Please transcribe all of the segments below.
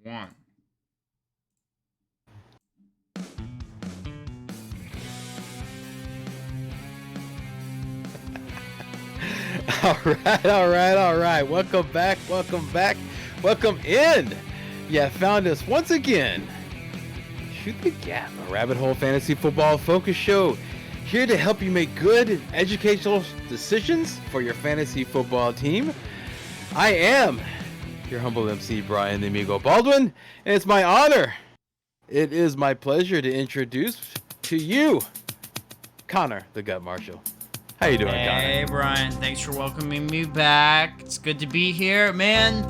One. All right. Welcome back. Welcome in. Yeah, found us once again. Shoot the Gap, a rabbit hole fantasy football focus show. Here to help you make good educational decisions for your fantasy football team. I am your humble MC, Brian the Amigo Baldwin, and it's my honor. It is my pleasure to introduce to you, Connor the Gut Marshall. How you doing, Connor? Hey, Brian. Thanks for welcoming me back. It's good to be here, man.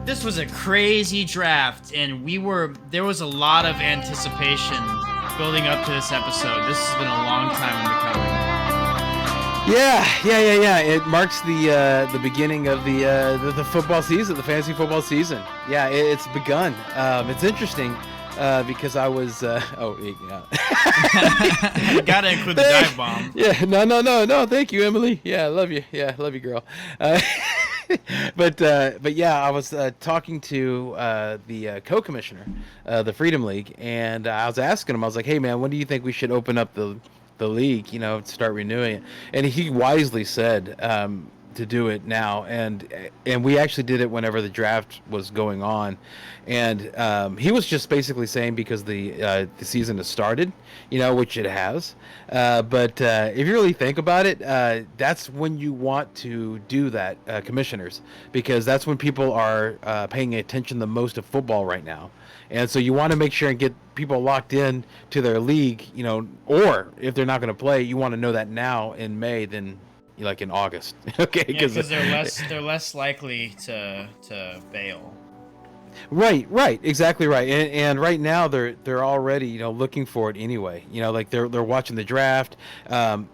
This was a crazy draft, and there was a lot of anticipation building up to this episode. This has been a long time in the coming. Yeah. It marks the beginning of the football season, the fantasy football season. Yeah, it's begun. It's interesting because I was You gotta include the dive bomb. Yeah, no. Thank you, Emily. Yeah, I love you. Yeah, I love you, girl. But yeah, I was talking to the co-commissioner, the Freedom League, and I was asking him. I was like, "Hey, man, when do you think we should open up the league? You know, start renewing it?" And he wisely said to do it now, and we actually did it whenever the draft was going on, and he was just basically saying because the season has started, you know, which it has, but if you really think about it, that's when you want to do that, commissioners, because that's when people are paying attention the most to football right now. And so you want to make sure and get people locked in to their league, you know, or if they're not going to play, you want to know that now in May than like in August. Okay, because they're less likely to bail. Right, exactly right. And right now they're already, you know, looking for it anyway. You know, like they're watching the draft.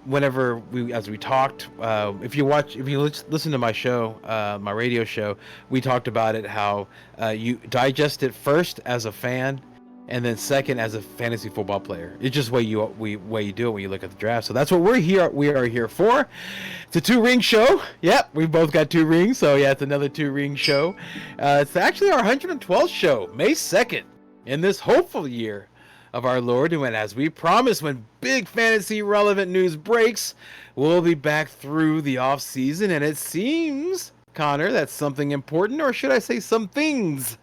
Whenever as we talked, if you listen to my show, my radio show, we talked about it, how you digest it first as a fan, and then second as a fantasy football player. It's just way you do it when you look at the draft. So that's what we are here for. It's a 2-ring show. Yep, we both got 2 rings. So yeah, it's another 2-ring show. It's actually our 112th show, May 2nd, in this hopeful year of our Lord. And as we promised, when big fantasy relevant news breaks, we'll be back through the off season. And it seems, Connor, that something important, or should I say some things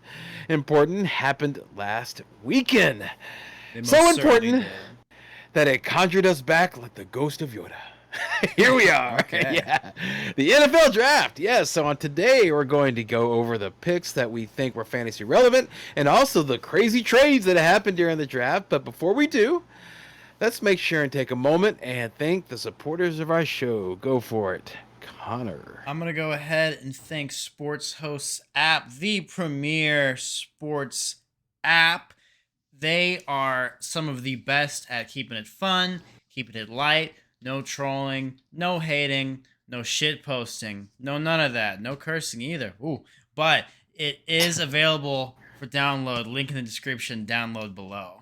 important, happened last weekend. So important that it conjured us back like the ghost of Yoda. Here we are. Okay. Yeah, the NFL draft. Yes. So on today, we're going to go over the picks that we think were fantasy relevant, and also the crazy trades that happened during the draft. But before we do, let's make sure and take a moment and thank the supporters of our show. Go for it, Connor. I'm going to go ahead and thank Sports Hosts app, the premier sports app. They are some of the best at keeping it fun, keeping it light, no trolling, no hating, no shit posting, none of that, no cursing either. Ooh, but it is available for download. Link in the description, download below.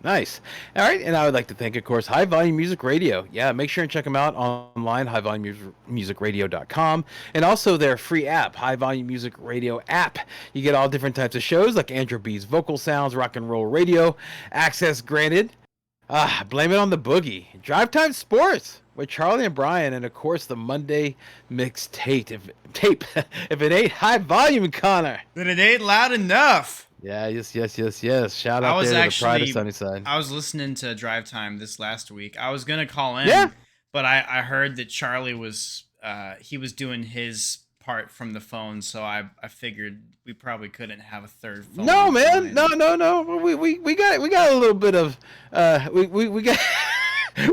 Nice. All right, and I would like to thank, of course, High Volume Music Radio. Yeah, make sure and check them out online, highvolumemusicradio.com, and also their free app, High Volume Music Radio app. You get all different types of shows like Andrew B's Vocal Sounds, Rock and Roll Radio, access granted. Blame it on the boogie. Drive Time Sports with Charlie and Brian, and of course the Monday mix tape. If it ain't high volume, Connor, then it ain't loud enough. Yeah, yes. Shout out there to the Pride of Sunnyside. I was listening to Drive Time this last week. I was gonna call in, but I heard that Charlie was he was doing his part from the phone, so I figured we probably couldn't have a third phone. No, man, no. We got a little bit of we got.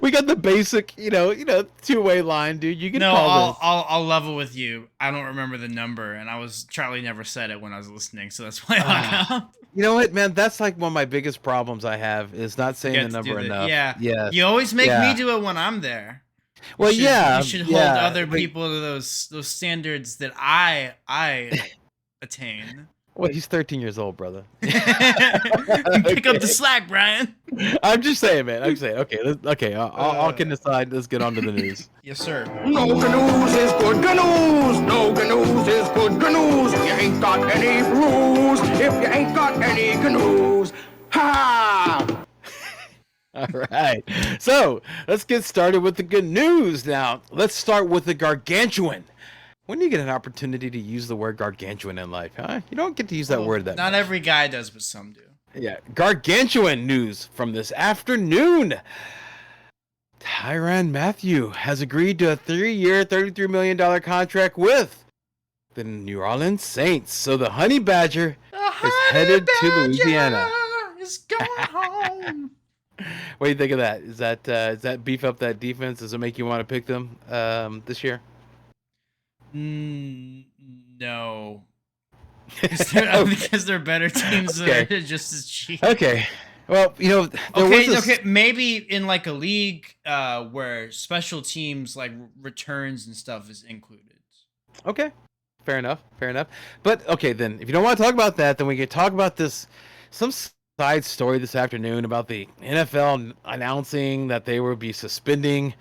We got the basic, you know, 2-way line, dude. You can call this. I'll level with you. I don't remember the number, and Charlie never said it when I was listening, so that's why I hung up. You know what, man? That's like one of my biggest problems I have is not saying the number enough. Yeah. You always make me do it when I'm there. Well, you should hold other people to those standards that I attain. Well, he's 13 years old, brother. Pick up the slack, Brian. I'm just saying, man. Okay. I'll get aside. Let's get on to the news. Yes, sir. No good news is good news. No good news is good news. You ain't got any rules if you got any canoes? Ha! All right. So let's get started with the good news now. Let's start with the gargantuan. When do you get an opportunity to use the word gargantuan in life? Huh? You don't get to use that Well, word that not much. every guy does, but some do. Yeah, gargantuan news from this afternoon. Tyrann Mathieu has agreed to a 3-year, $33 million contract with the New Orleans Saints. So the Honey Badger The is honey headed to Louisiana. badger is going home. What do you think of that? Is that beef up that defense? Does it make you want to pick them this year? No. Okay. Because they're better teams that Okay. are just as cheap. Okay. Well, there Okay, was this... okay, maybe in like a league where special teams like returns and stuff is included. Okay. Fair enough. Fair enough. But okay, then if you don't want to talk about that, then we can talk about some side story this afternoon about the NFL announcing that they will be suspending,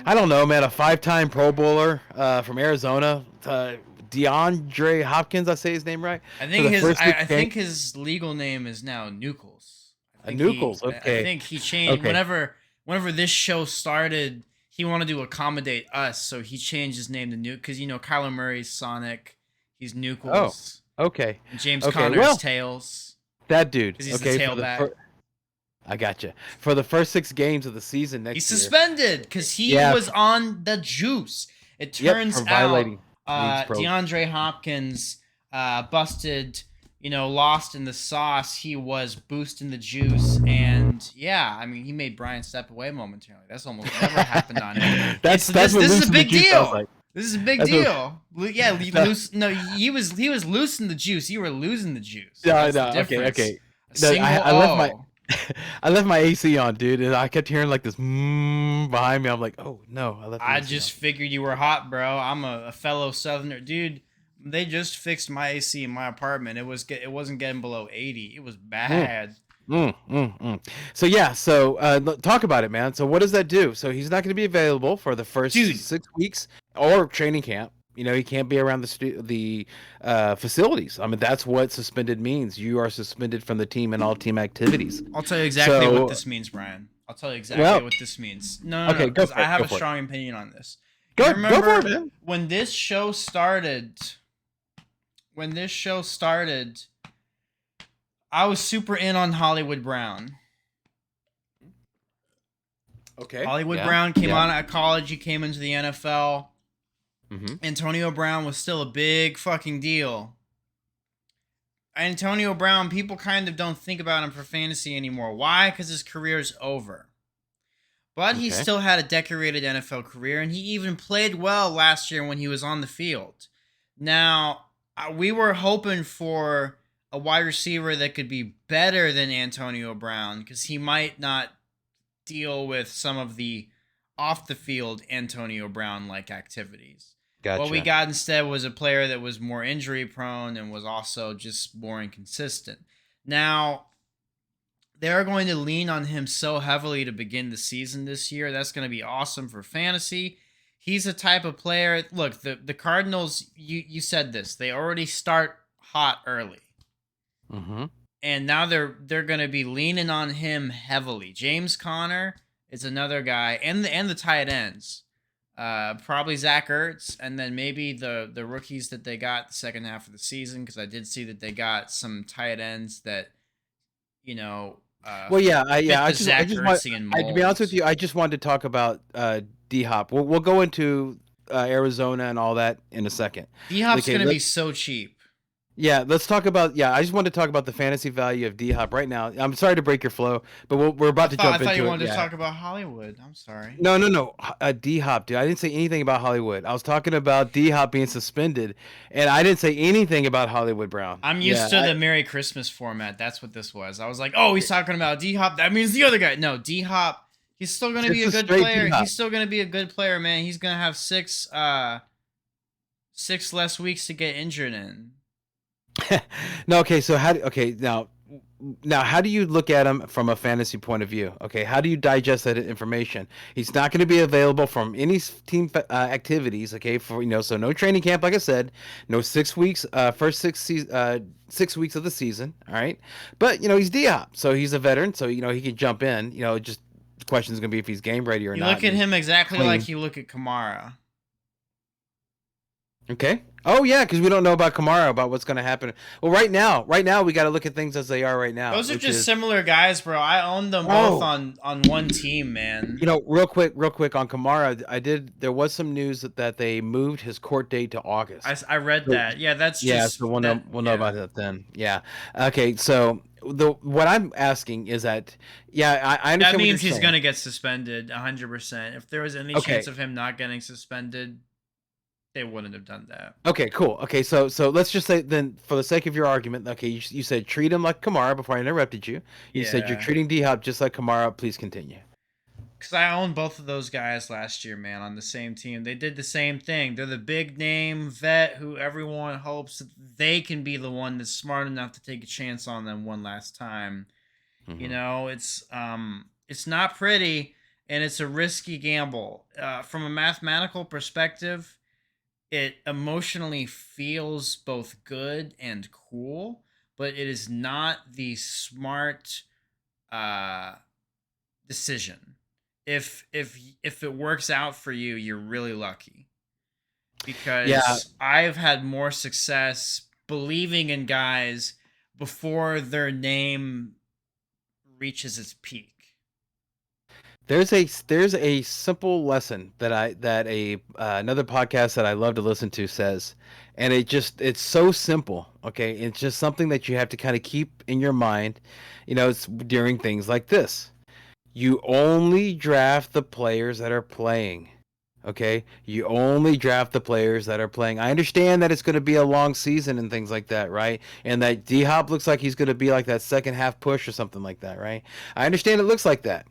I don't know, man, a 5-time Pro Bowler from Arizona, DeAndre Hopkins. I say his name right? I think I think his legal name is now Nucles. Nucles. Okay. I think he changed whenever this show started. He wanted to accommodate us, so he changed his name to Nuke because Kyler Murray's Sonic, he's Nucles. Oh, okay. And James Okay, Conner's well, Tails. That dude. Because he's Okay, the tailback. I gotcha. For the first 6 games of the season next He's year. suspended because he was on the juice. It turns for violating out DeAndre Hopkins busted, lost in the sauce. He was boosting the juice, and yeah, I mean, he made Brian step away momentarily. That's almost never happened on him. This is a big deal. Like. This is a big deal. He was loosing the juice. You were losing the juice. No, That's the okay. I left my AC on, dude, and I kept hearing like this behind me. I'm like, oh no, I left. I just figured you were hot, bro. I'm a fellow Southerner, dude. They just fixed my AC in my apartment. It wasn't getting below 80. It was bad. So yeah, talk about it, man. So what does that do? So he's not going to be available for the first 6 weeks or training camp. He can't be around the facilities. I mean, that's what suspended means. You are suspended from the team and all team activities. I'll tell you exactly what this means, Brian. I'll tell you exactly what this means. No, because I have a strong opinion on this. Go for it, man. When this show started, I was super in on Hollywood Brown. Okay. Hollywood Brown came out of college. He came into the NFL. Mm-hmm. Antonio Brown was still a big fucking deal. Antonio Brown, people kind of don't think about him for fantasy anymore. Why? Because his career's over. But he still had a decorated NFL career, and he even played well last year when he was on the field. Now, we were hoping for a wide receiver that could be better than Antonio Brown, because he might not deal with some of the off-the-field Antonio Brown-like activities. Gotcha. What we got instead was a player that was more injury-prone and was also just more inconsistent. Now, they're going to lean on him so heavily to begin the season this year. That's going to be awesome for fantasy. He's a type of player. Look, the Cardinals, you said this. They already start hot early. Mm-hmm. And now they're going to be leaning on him heavily. James Conner is another guy, and the tight ends. Probably Zach Ertz, and then maybe the rookies that they got the second half of the season, because I did see that they got some tight ends that, to be honest with you, I just wanted to talk about D-Hop. We'll go into Arizona and all that in a second. D-Hop's going to be so cheap. Yeah, let's talk about. Yeah, I just wanted to talk about the fantasy value of D-Hop right now. I'm sorry to break your flow, but we're about to jump into it. I thought you wanted to talk about Hollywood. I'm sorry. No. D-Hop, dude. I didn't say anything about Hollywood. I was talking about D-Hop being suspended, and I didn't say anything about Hollywood Brown. I'm used to the Merry Christmas format. That's what this was. I was like, oh, he's talking about D-Hop. That means the other guy. No, D-Hop. He's still going to be a good player. D-Hop. He's still going to be a good player, man. He's going to have six less weeks to get injured in. No, okay. So now now, how do you look at him from a fantasy point of view? Okay, how do you digest that information? He's not going to be available from any team activities. Okay, for so no training camp, like I said, no 6 weeks, first 6 weeks of the season. All right, but he's D-Hop, so he's a veteran, so he can jump in. Just the question is going to be if he's game ready or You not. look at him exactly clean. like you look at Kamara. Okay. Oh yeah, because we don't know about Kamara, about what's going to happen. Well, right now, we got to look at things as they are right now. Those are just similar guys, bro. I own them both on one team, man. Real quick on Kamara, there was some news that they moved his court date to August. I read that. Yeah, that's just. So we'll know about that then. Yeah. Okay. So what I'm asking is that I understand. That means he's going to get suspended 100%. If there was any chance of him not getting suspended, they wouldn't have done that. Okay, cool. Okay, so let's just say then, for the sake of your argument, okay, you said treat him like Kamara before I interrupted you. You said you're treating D-Hop just like Kamara. Please continue. Because I owned both of those guys last year, man, on the same team. They did the same thing. They're the big name vet who everyone hopes that they can be the one that's smart enough to take a chance on them one last time. Mm-hmm. It's not pretty, and it's a risky gamble. From a mathematical perspective, it emotionally feels both good and cool, but it is not the smart decision. If it works out for you, you're really lucky. Because I've had more success believing in guys before their name reaches its peak. There's a simple lesson that another podcast that I love to listen to says, and it's so simple. Okay, it's just something that you have to kind of keep in your mind. It's during things like this. You only draft the players that are playing. Okay, you only draft the players that are playing. I understand that it's going to be a long season and things like that, right? And that D-Hop looks like he's going to be like that second half push or something like that, right? I understand it looks like that.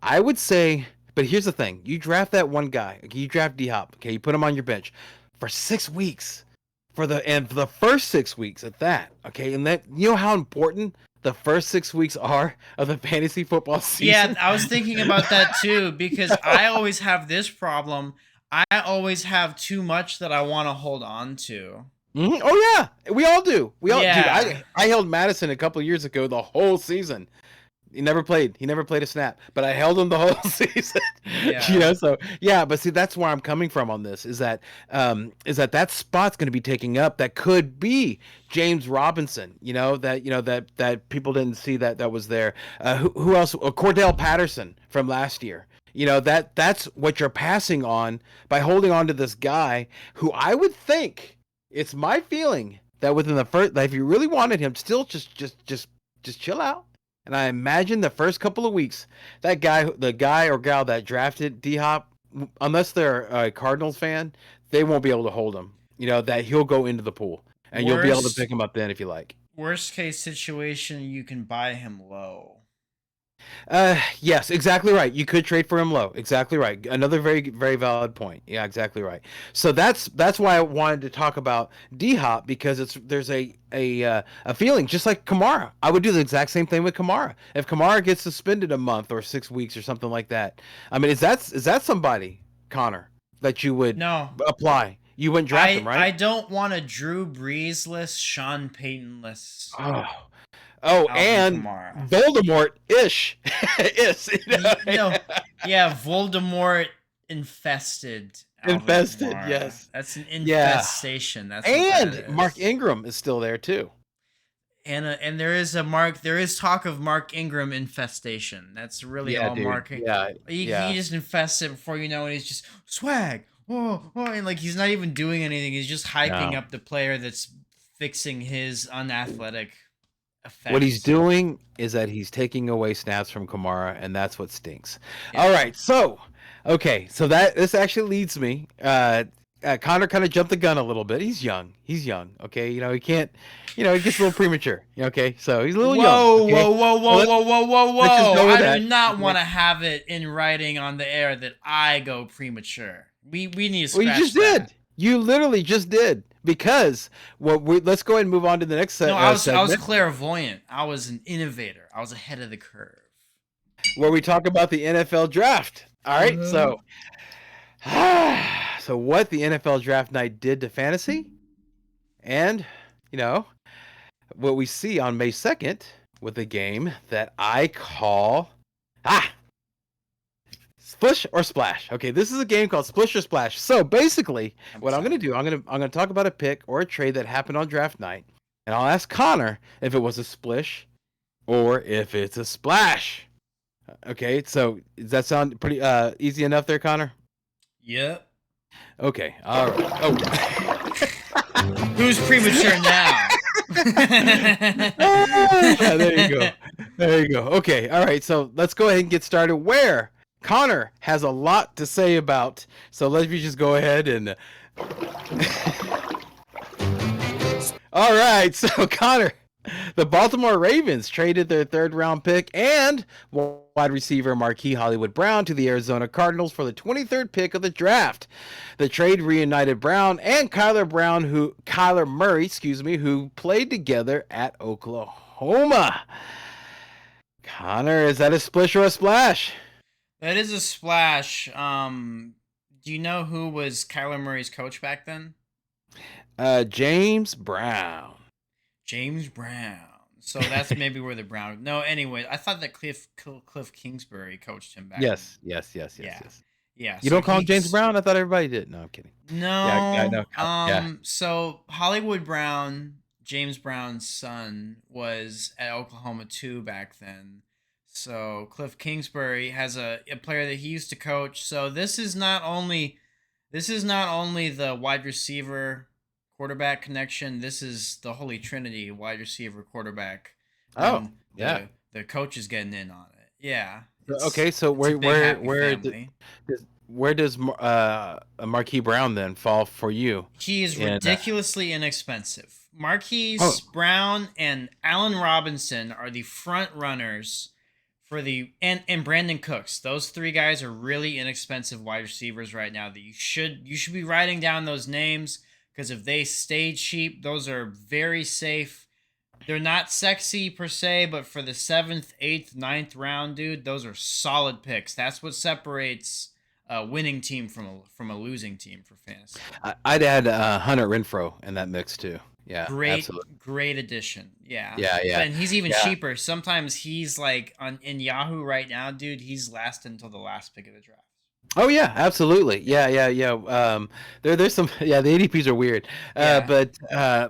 I would say, but here's the thing. You draft that one guy. Okay, you draft D-Hop. Okay, you put him on your bench for 6 weeks. For the first 6 weeks at that. Okay, and that how important the first 6 weeks are of the fantasy football season? Yeah, I was thinking about that too, because I always have this problem. I always have too much that I want to hold on to. Mm-hmm. Oh yeah, we all do. Dude, I held Madison a couple years ago the whole season. He never played a snap, but I held him the whole season. But see, that's where I'm coming from on this, is that that spot's going to be taking up. That could be James Robinson, that people didn't see that was there. Who else? Cordell Patterson from last year. That's what you're passing on by holding on to this guy who I would think, it's my feeling that within the first, that if you really wanted him, still just chill out. And I imagine the first couple of weeks, the guy or gal that drafted D-Hop, unless they're a Cardinals fan, they won't be able to hold him. That he'll go into the pool, and you'll be able to pick him up then if you like. Worst case situation, you can buy him low. Yes, exactly right. You could trade for him low. Exactly right. Another very, very valid point. Yeah, exactly right. So that's why I wanted to talk about D-Hop, because there's a feeling just like Kamara. I would do the exact same thing with Kamara. If Kamara gets suspended a month or 6 weeks or something like that, I mean, is that somebody, Connor, that you would apply? You wouldn't draft him, right? I don't want a Drew Brees-less, Sean Payton-less. And Kamara. Voldemort-ish. Voldemort infested. Infested, yes. That's an infestation. That's and Mark Ingram is still there too. And there is talk of Mark Ingram infestation. That's really all dude. Mark. He just infests it before you know it. He's just swag. And like he's not even doing anything. He's just hyping up the player that's fixing his unathletic effects. What he's doing is that he's taking away snaps from Kamara, and that's what stinks. Yeah. All right, so this actually leads me. Connor kind of jumped the gun a little bit. He's young. Okay, he can't. He gets a little premature. Okay, so he's a little young. Okay? Whoa! I do not want to have it in writing on the air that I go premature. We need to scratch Well, you just that. did. You literally just did because let's go ahead and move on to the next No, I was segment clairvoyant. I was an innovator. I was ahead of the curve. where we talk about the NFL draft. All right, so so what the NFL draft night did to fantasy, and you know what we see on May 2nd with a game that I call Splish or Splash. Okay, this is a game called Splish or Splash. So basically, I'm what I'm gonna excited. do, I'm gonna talk about a pick or a trade that happened on draft night, and I'll ask Connor if it was a splish or if it's a splash. Okay, so does that sound pretty easy enough there, Connor? Yep. Okay, all right. Oh. Who's premature now? There you go. There you go. Okay, all right. So let's go ahead and get started. Where Connor has a lot to say about. So let me just go ahead and. All right. So Connor, the Baltimore Ravens traded their third round pick and wide receiver Marquis Hollywood Brown to the Arizona Cardinals for the 23rd pick of the draft. The trade reunited Brown and Kyler Murray, who played together at Oklahoma. Connor, is that a splish or a splash? That is a splash. Do you know who was Kyler Murray's coach back then? James Brown. James Brown. So that's maybe where the Brown. No, anyway, I thought that Cliff Kingsbury coached him back then. Yes. Yeah, yeah. You So don't call him James he's Brown? I thought everybody did. No, I'm kidding. Yeah, I no. know. Yeah. So Hollywood Brown, James Brown's son, was at Oklahoma too back then. So Cliff Kingsbury has a player that he used to coach. So this is not only the wide receiver quarterback connection. This is the Holy Trinity wide receiver quarterback. Oh, And yeah. the coach is getting in on it. Yeah. Okay, so It's a big happy family. where does Marquis Brown then fall for you? He is And ridiculously inexpensive. oh, Marquise Brown and Allen Robinson are the front runners for the and Brandon Cooks. Those three guys are really inexpensive wide receivers right now that you should be writing down those names because if they stay cheap, those are very safe. They're not sexy per se, but for the seventh, eighth, ninth round, dude, those are solid picks. That's what separates a winning team from a losing team for fantasy. I'd add Hunter Renfro in that mix too. Yeah, absolutely. Great addition. Yeah. Yeah. And he's even Yeah. cheaper. Sometimes he's like in Yahoo right now, dude, he's last until the last pick of the draft. Oh yeah, absolutely. Yeah. There's some the ADPs are weird. Yeah.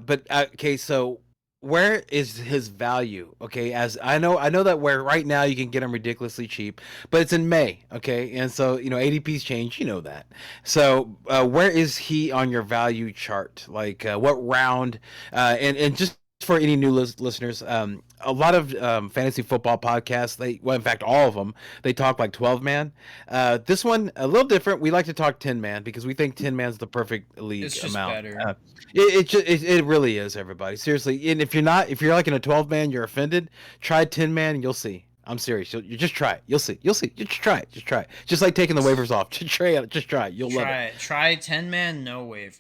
But okay, so where is his value? Okay, as I know that where right now you can get him ridiculously cheap, but it's in May. Okay, and so ADPs change. You know that. So where is he on your value chart? Like what round? And just for any new listeners, a lot of fantasy football podcasts, in fact, all of them, they talk like 12 man. This one, a little different. We like to talk 10 man because we think 10 man's the perfect league It's just amount. better. It really is, everybody. Seriously. And if you're like in a 12 man, you're offended, try 10 man and you'll see. I'm serious. You just try it. You'll see. You just try it. Just try it. Just like taking the waivers off. Just try it. Just try it. You'll love it. Try 10 man, no waiver.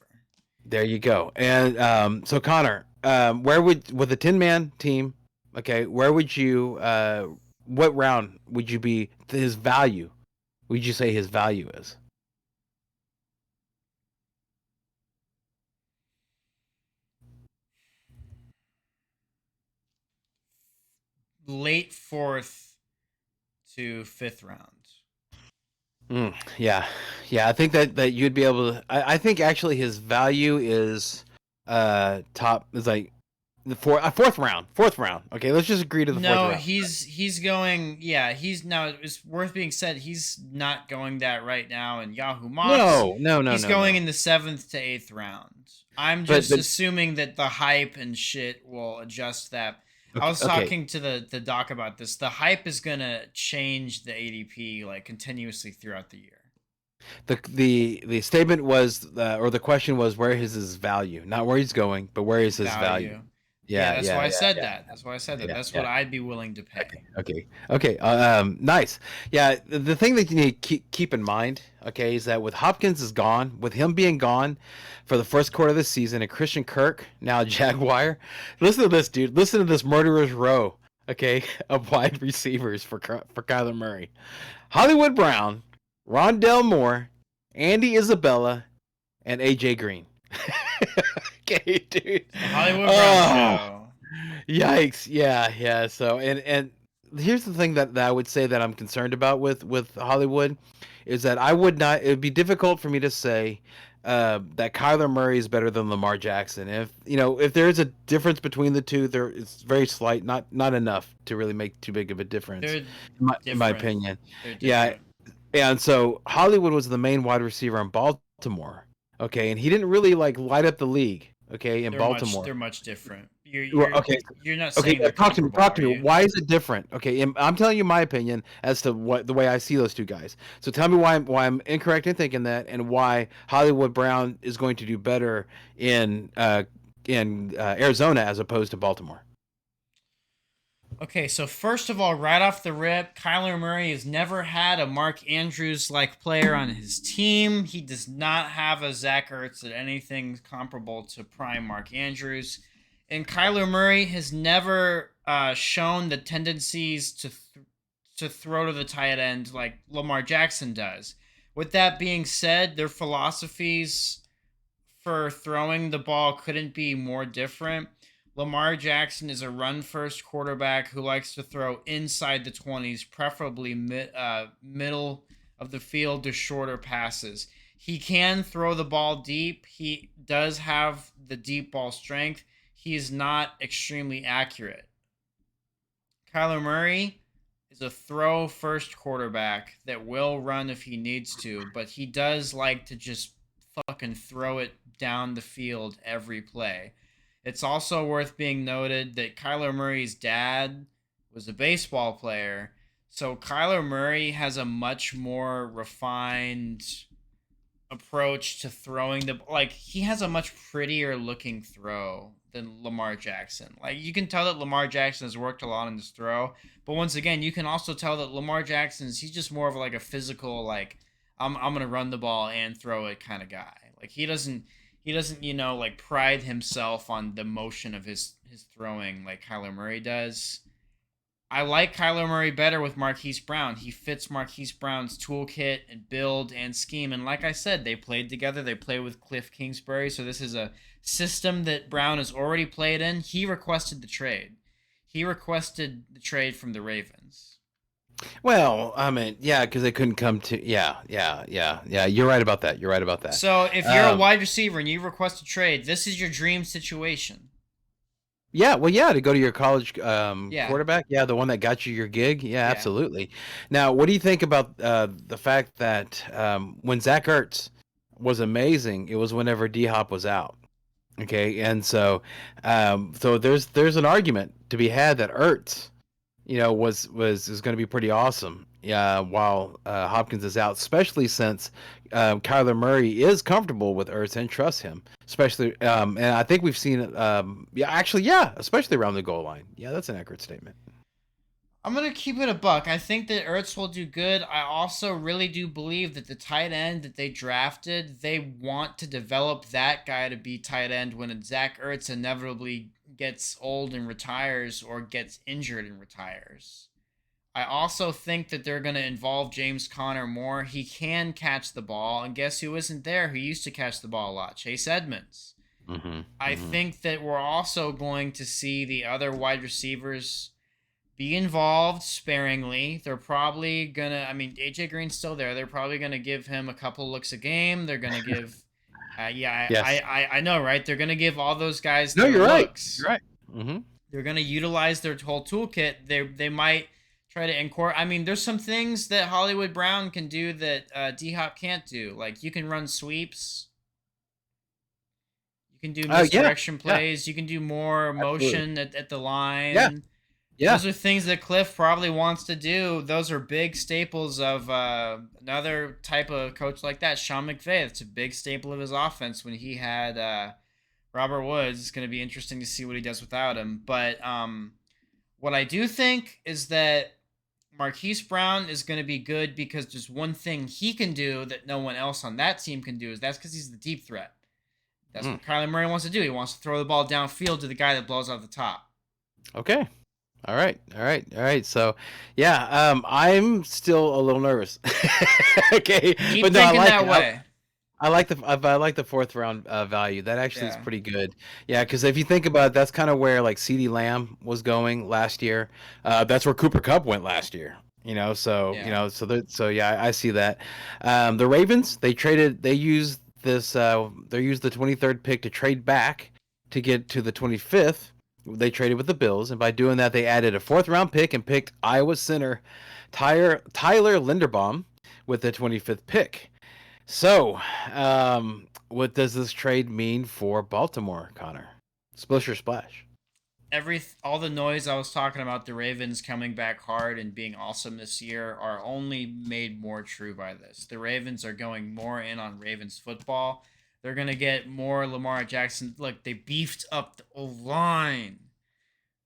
There you go. And so Connor, where with a 10-man team, okay, where would you what round would you be his value? Would you say his value is? Late fourth to fifth round. Yeah. I think that you'd be able to. I think actually his value is top is like the fourth round. Fourth round. Okay, let's just agree to the fourth No, round. he's going. Yeah, he's now. It's worth being said. He's not going that right now in Yahoo mocks. No. He's going in the seventh to eighth round. I'm just assuming that the hype and shit will adjust that. I was Okay. talking to the doc about this. The hype is gonna change the ADP like continuously throughout the year. The statement was or the question was where is his value, not where he's going, but where is his value? Yeah, Yeah, that's yeah, why I yeah, said yeah, that. That's why I said that. yeah, That's what yeah. I'd be willing to Okay, pay. okay, okay. Nice. Yeah, the thing that you need to keep in mind, okay, is that with Hopkins is gone, with him being gone for the first quarter of the season, and Christian Kirk now a Jaguar. Listen to this, dude. Listen to this murderer's row, okay, of wide receivers for Kyler Murray: Hollywood Brown, Rondell Moore, Andy Isabella, and AJ Green. Okay, dude. The Hollywood Brown Oh, Show. yikes. Yeah, yeah. So and here's the thing that I would say that I'm concerned about with Hollywood is that I would not it would be difficult for me to say that Kyler Murray is better than Lamar Jackson. If there is a difference between the two, there it's very slight, not enough to really make too big of a difference, They're in my different. opinion. They're Yeah, different. and so Hollywood was the main wide receiver in Baltimore. Okay, and he didn't really like light up the league. Okay, in Baltimore. They're much different. You're Well, you're okay, you're not okay. saying they're Talk to me. comparable, Talk are to me. you? Why is it different? Okay, I'm telling you my opinion as to what the way I see those two guys. So tell me why I'm incorrect in thinking that, and why Hollywood Brown is going to do better in Arizona as opposed to Baltimore. Okay, so first of all, right off the rip, Kyler Murray has never had a Mark Andrews like player on his team. He does not have a Zach Ertz at anything comparable to prime Mark Andrews. And Kyler Murray has never shown the tendencies to throw to the tight end like Lamar Jackson does. With that being said, their philosophies for throwing the ball couldn't be more different. Lamar Jackson is a run first quarterback who likes to throw inside the 20s, preferably middle of the field to shorter passes. He can throw the ball deep. He does have the deep ball strength. He is not extremely accurate. Kyler Murray is a throw first quarterback that will run if he needs to, but he does like to just fucking throw it down the field every play. It's also worth being noted that Kyler Murray's dad was a baseball player, so Kyler Murray has a much more refined approach to throwing the like he has a much prettier looking throw than Lamar Jackson. Like you can tell that Lamar Jackson has worked a lot on his throw, but once again, you can also tell that Lamar Jackson's he's just more of like a physical like I'm going to run the ball and throw it kind of guy. Like he doesn't like pride himself on the motion of his throwing like Kyler Murray does. I like Kyler Murray better with Marquise Brown. He fits Marquise Brown's toolkit and build and scheme. And like I said, they played together. They play with Cliff Kingsbury. So this is a system that Brown has already played in. He requested the trade. He requested the trade from the Ravens. Well, I mean, yeah, because they couldn't come to. Yeah, yeah, yeah, yeah. You're right about that. You're right about that. So if you're a Um, wide receiver and you request a trade, this is your dream situation. Yeah, well, yeah, to go to your college Yeah. quarterback, yeah, the one that got you your gig, yeah, Yeah. absolutely. Now, what do you think about the fact that when Zach Ertz was amazing, it was whenever D Hop was out. Okay, and so there's an argument to be had that Ertz, was is going to be pretty awesome. Yeah, while Hopkins is out, especially since Kyler Murray is comfortable with Ertz and trusts him, especially and I think we've seen it. Yeah, actually, yeah, especially around the goal line. Yeah, that's an accurate statement. I'm gonna keep it a buck. I think that Ertz will do good. I also really do believe that the tight end that they drafted, they want to develop that guy to be tight end when Zach Ertz inevitably gets old and retires or gets injured and retires. I also think that they're going to involve James Conner more. He can catch the ball, and guess who isn't there who used to catch the ball a lot? Chase Edmonds. Mm-hmm. I Mm-hmm. think that we're also going to see the other wide receivers be involved sparingly. They're probably gonna. I mean, AJ Green's still there. They're probably gonna give him a couple looks a game. They're gonna give. Yeah, Yes. I know, right? They're gonna give all those guys No, their you're right. looks. You're right. Mm-hmm. They're gonna utilize their whole toolkit. They might try to incorporate. I mean, there's some things that Hollywood Brown can do that D Hop can't do. Like you can run sweeps. You can do Yeah. misdirection Yeah. plays. You can do more Absolutely. motion at the Yeah. line. Yeah. Those are things that Cliff probably wants to do. Those are big staples of another type of coach like that, Sean McVay. That's a big staple of his offense when he had Robert Woods. It's going to be interesting to see what he does without him. But what I do think is that Marquise Brown is going to be good because there's one thing he can do that no one else on that team can do. Is that's because he's the deep threat. That's what Kyler Murray wants to do. He wants to throw the ball downfield to the guy that blows out the top. Okay. All right. So, yeah, I'm still a little nervous. Okay, Keep but no, thinking that way. I like the fourth round value. That actually is pretty good. Yeah, because if you think about it, that's kind of where like CeeDee Lamb was going last year. That's where Cooper Kupp went last year. So yeah, I see that. The Ravens, they used the 23rd pick to trade back to get to the 25th. They traded with the Bills, and by doing that, they added a fourth round pick and picked Iowa center Tyler Linderbaum with the 25th pick. So, what does this trade mean for Baltimore, Connor? Splish or splash? All the noise I was talking about the Ravens coming back hard and being awesome this year are only made more true by this. The Ravens are going more in on Ravens football. They're going to get more Lamar Jackson. Look, they beefed up the O-line.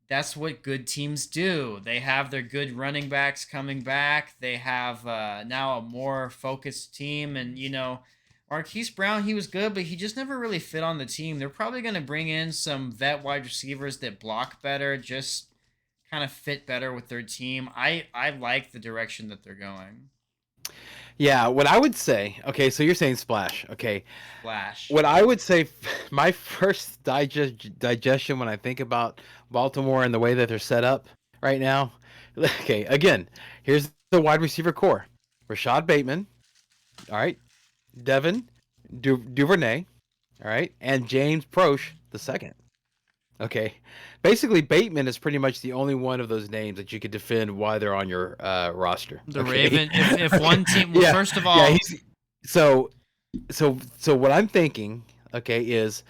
That's what good teams do. They have their good running backs coming back. They have now a more focused team. And, Marquise Brown, he was good, but he just never really fit on the team. They're probably going to bring in some vet wide receivers that block better, just kind of fit better with their team. I like the direction that they're going. Yeah, what I would say, okay, so you're saying splash, okay. Splash. What I would say, my first digestion when I think about Baltimore and the way that they're set up right now, okay, again, here's the wide receiver core. Rashad Bateman, all right, Devin Duvernay, all right, and James Proche the second. Okay, basically Bateman is pretty much the only one of those names that you could defend why they're on your roster. The okay? Raven, if one team, well, yeah, first of all, so what I'm thinking, okay, is,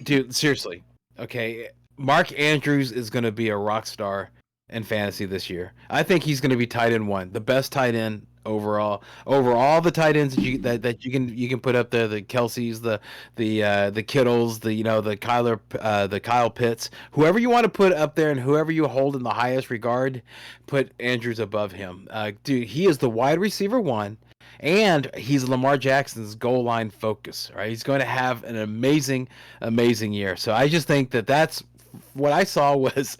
dude, seriously, okay, Mark Andrews is going to be a rock star in fantasy this year. I think he's going to be tight end one, the best tight end overall over all the tight ends that you can put up there, the Kelseys, the Kittles, the Kyle Pitts, whoever you want to put up there and whoever you hold in the highest regard, put Andrews above him. Dude, he is the wide receiver one. And he's Lamar Jackson's goal line focus, right? He's going to have an amazing, amazing year. So I just think that's what I saw was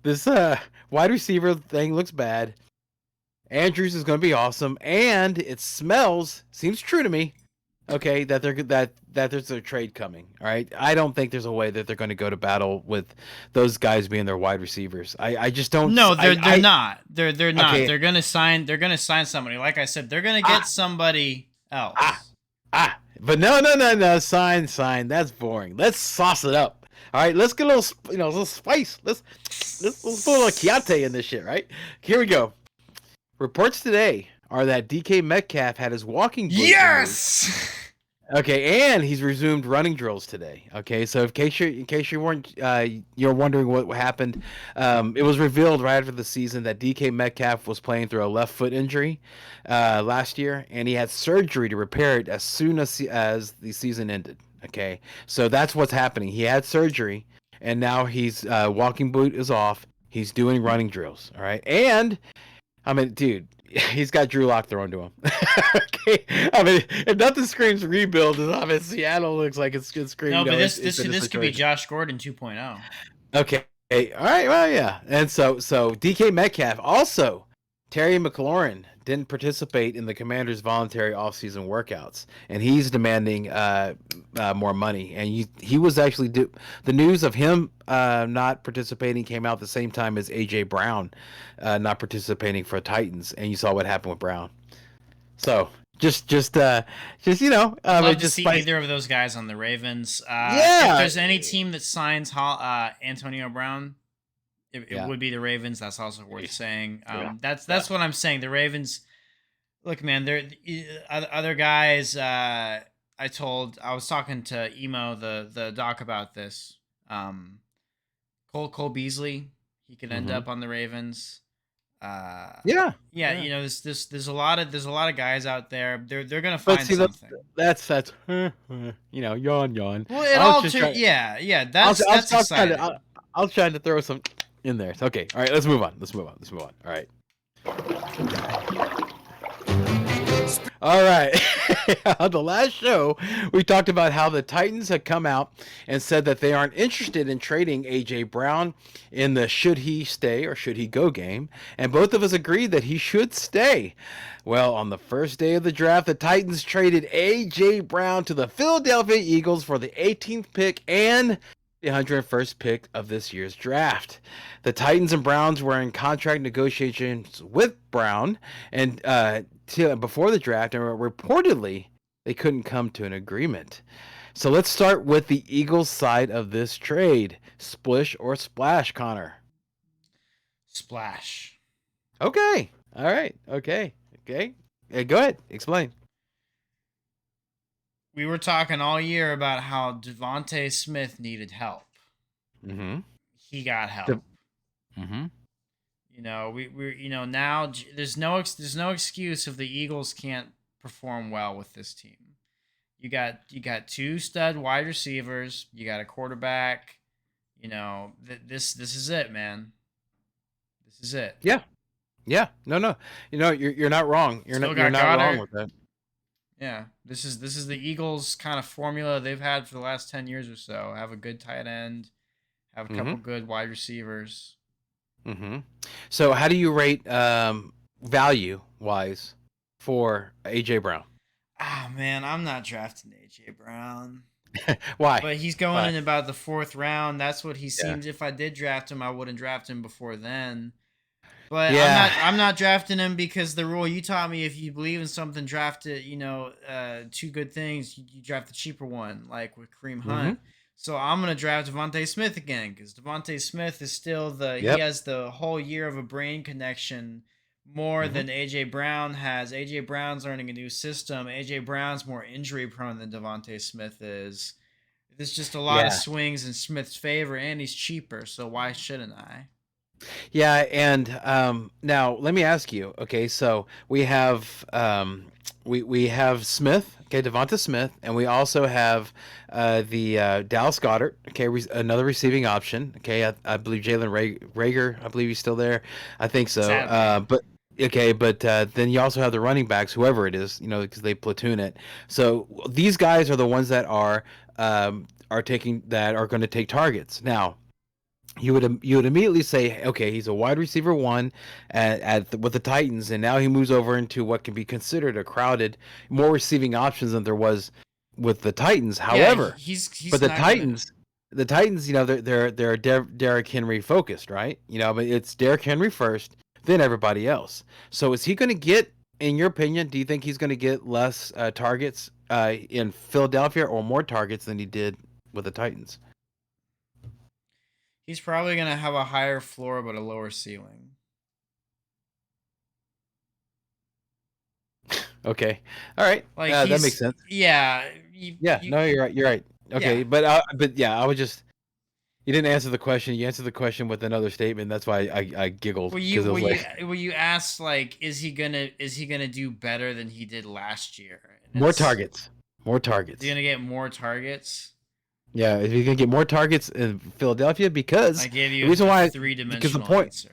this wide receiver thing looks bad. Andrews is going to be awesome, and it seems true to me, okay, that there's a trade coming. All right, I don't think there's a way that they're going to go to battle with those guys being their wide receivers. I just don't. No, they're not. They're not. Okay. They're gonna sign somebody. Like I said, they're gonna get somebody else. But no. Sign. That's boring. Let's sauce it up. All right, let's get a little spice. Let's put a little Chianti in this shit. Right, here we go. Reports today are that DK Metcalf had his walking boots Yes. Okay, and he's resumed running drills today. Okay, so in case you weren't you're wondering what happened, it was revealed right after the season that DK Metcalf was playing through a left foot injury last year, and he had surgery to repair it as soon as the season ended. Okay, so that's what's happening. He had surgery, and now he's walking boot is off. He's doing running drills. All right, and I mean, dude, he's got Drew Lock thrown to him. Okay, I mean, if nothing screams rebuild, I mean, Seattle looks like it's screaming. No, but this could be Josh Gordon 2.0. Okay, all right, well, yeah, and so DK Metcalf also. Terry McLaurin didn't participate in the Commanders' voluntary offseason workouts, and he's demanding more money. And he was actually the news of him not participating came out the same time as AJ Brown not participating for Titans, and you saw what happened with Brown. So just Love to see either of those guys on the Ravens. Yeah, if there's any team that signs Antonio Brown, it would be the Ravens. That's also worth saying. That's what I'm saying. The Ravens, look, man, they're other guys. I was talking to Emo, the doc, about this. Cole Beasley, he could end up on the Ravens. Uh, Yeah, yeah, yeah. there's a lot of guys out there. They're gonna But find see, something. that's yawn, yawn. Well, it I was all just trying. yeah. I'll That's I'll try to exciting. I'll try to throw some in there. Okay, all right. Let's move on. Let's move on. Let's move on. All right. All right. On the last show, we talked about how the Titans had come out and said that they aren't interested in trading A.J. Brown in the should he stay or should he go game. And both of us agreed that he should stay. Well, on the first day of the draft, the Titans traded A.J. Brown to the Philadelphia Eagles for the 18th pick and the 101st pick of this year's draft. The Titans and Browns were in contract negotiations with Brown and before the draft, and reportedly they couldn't come to an agreement. So let's start with the Eagles side of this trade. Splish or splash, Connor? Splash. Okay. All right. Okay. Okay. Go ahead. Explain. We were talking all year about how Devontae Smith needed help. Mm-hmm. He got help. Mm-hmm. We now there's no excuse if the Eagles can't perform well with this team. You got two stud wide receivers. You got a quarterback. This is it, man. This is it. Yeah. Yeah. No. No. You're not wrong. Still You're got not wrong Goddard. with that. Yeah, this is the Eagles kind of formula they've had for the last 10 years or so. Have a good tight end, have a Mm-hmm. couple good wide receivers. Mm-hmm. So how do you rate value wise for AJ Brown? Ah man, I'm not drafting AJ Brown. Why? But he's going Why? in about the fourth round. That's what he Yeah. seems. If I did draft him, I wouldn't draft him before then. But I'm Yeah. not. I'm not drafting him because the rule you taught me: if you believe in something, draft it. Two good things. You draft the cheaper one, like with Kareem Mm-hmm. Hunt. So I'm gonna draft Devontae Smith again because Devontae Smith is still he Yep. has the whole year of a brain connection more Mm-hmm. than AJ Brown has. AJ Brown's learning a new system. AJ Brown's more injury prone than Devontae Smith is. There's just a lot of Yeah. swings in Smith's favor, and he's cheaper. So why shouldn't I? Yeah. And now let me ask you. Okay, so we have Smith. Okay, Devonta Smith, and we also have the Dallas Goddard. Okay, another receiving option. Okay, I believe Jalen Rager. I believe he's still there. I think so. Sadly. But okay, but then you also have the running backs, whoever it is, because they platoon it. So these guys are the ones that are taking that are going to take targets. Now, you would immediately say, okay, he's a wide receiver one with the Titans, and now he moves over into what can be considered a crowded, more receiving options than there was with the Titans. Yeah, However, but he's not gonna. The Titans, they're Derrick Henry focused, right? But it's Derrick Henry first, then everybody else. So is he going to get, in your opinion, do you think he's going to get less targets in Philadelphia or more targets than he did with the Titans? He's probably gonna have a higher floor but a lower ceiling. Okay. All right. Like That makes sense. yeah, Yeah. No, you're right. You're right. yeah. Okay. But yeah, you didn't answer the question. You answered the question with another statement. That's why I giggled Well, because it was like you asked like, is he gonna do better than he did last year? And more it's targets. More is he targets. gonna get more targets? Yeah. If you're going to get more targets in Philadelphia, because I gave the you reason a why, three because dimensional answer.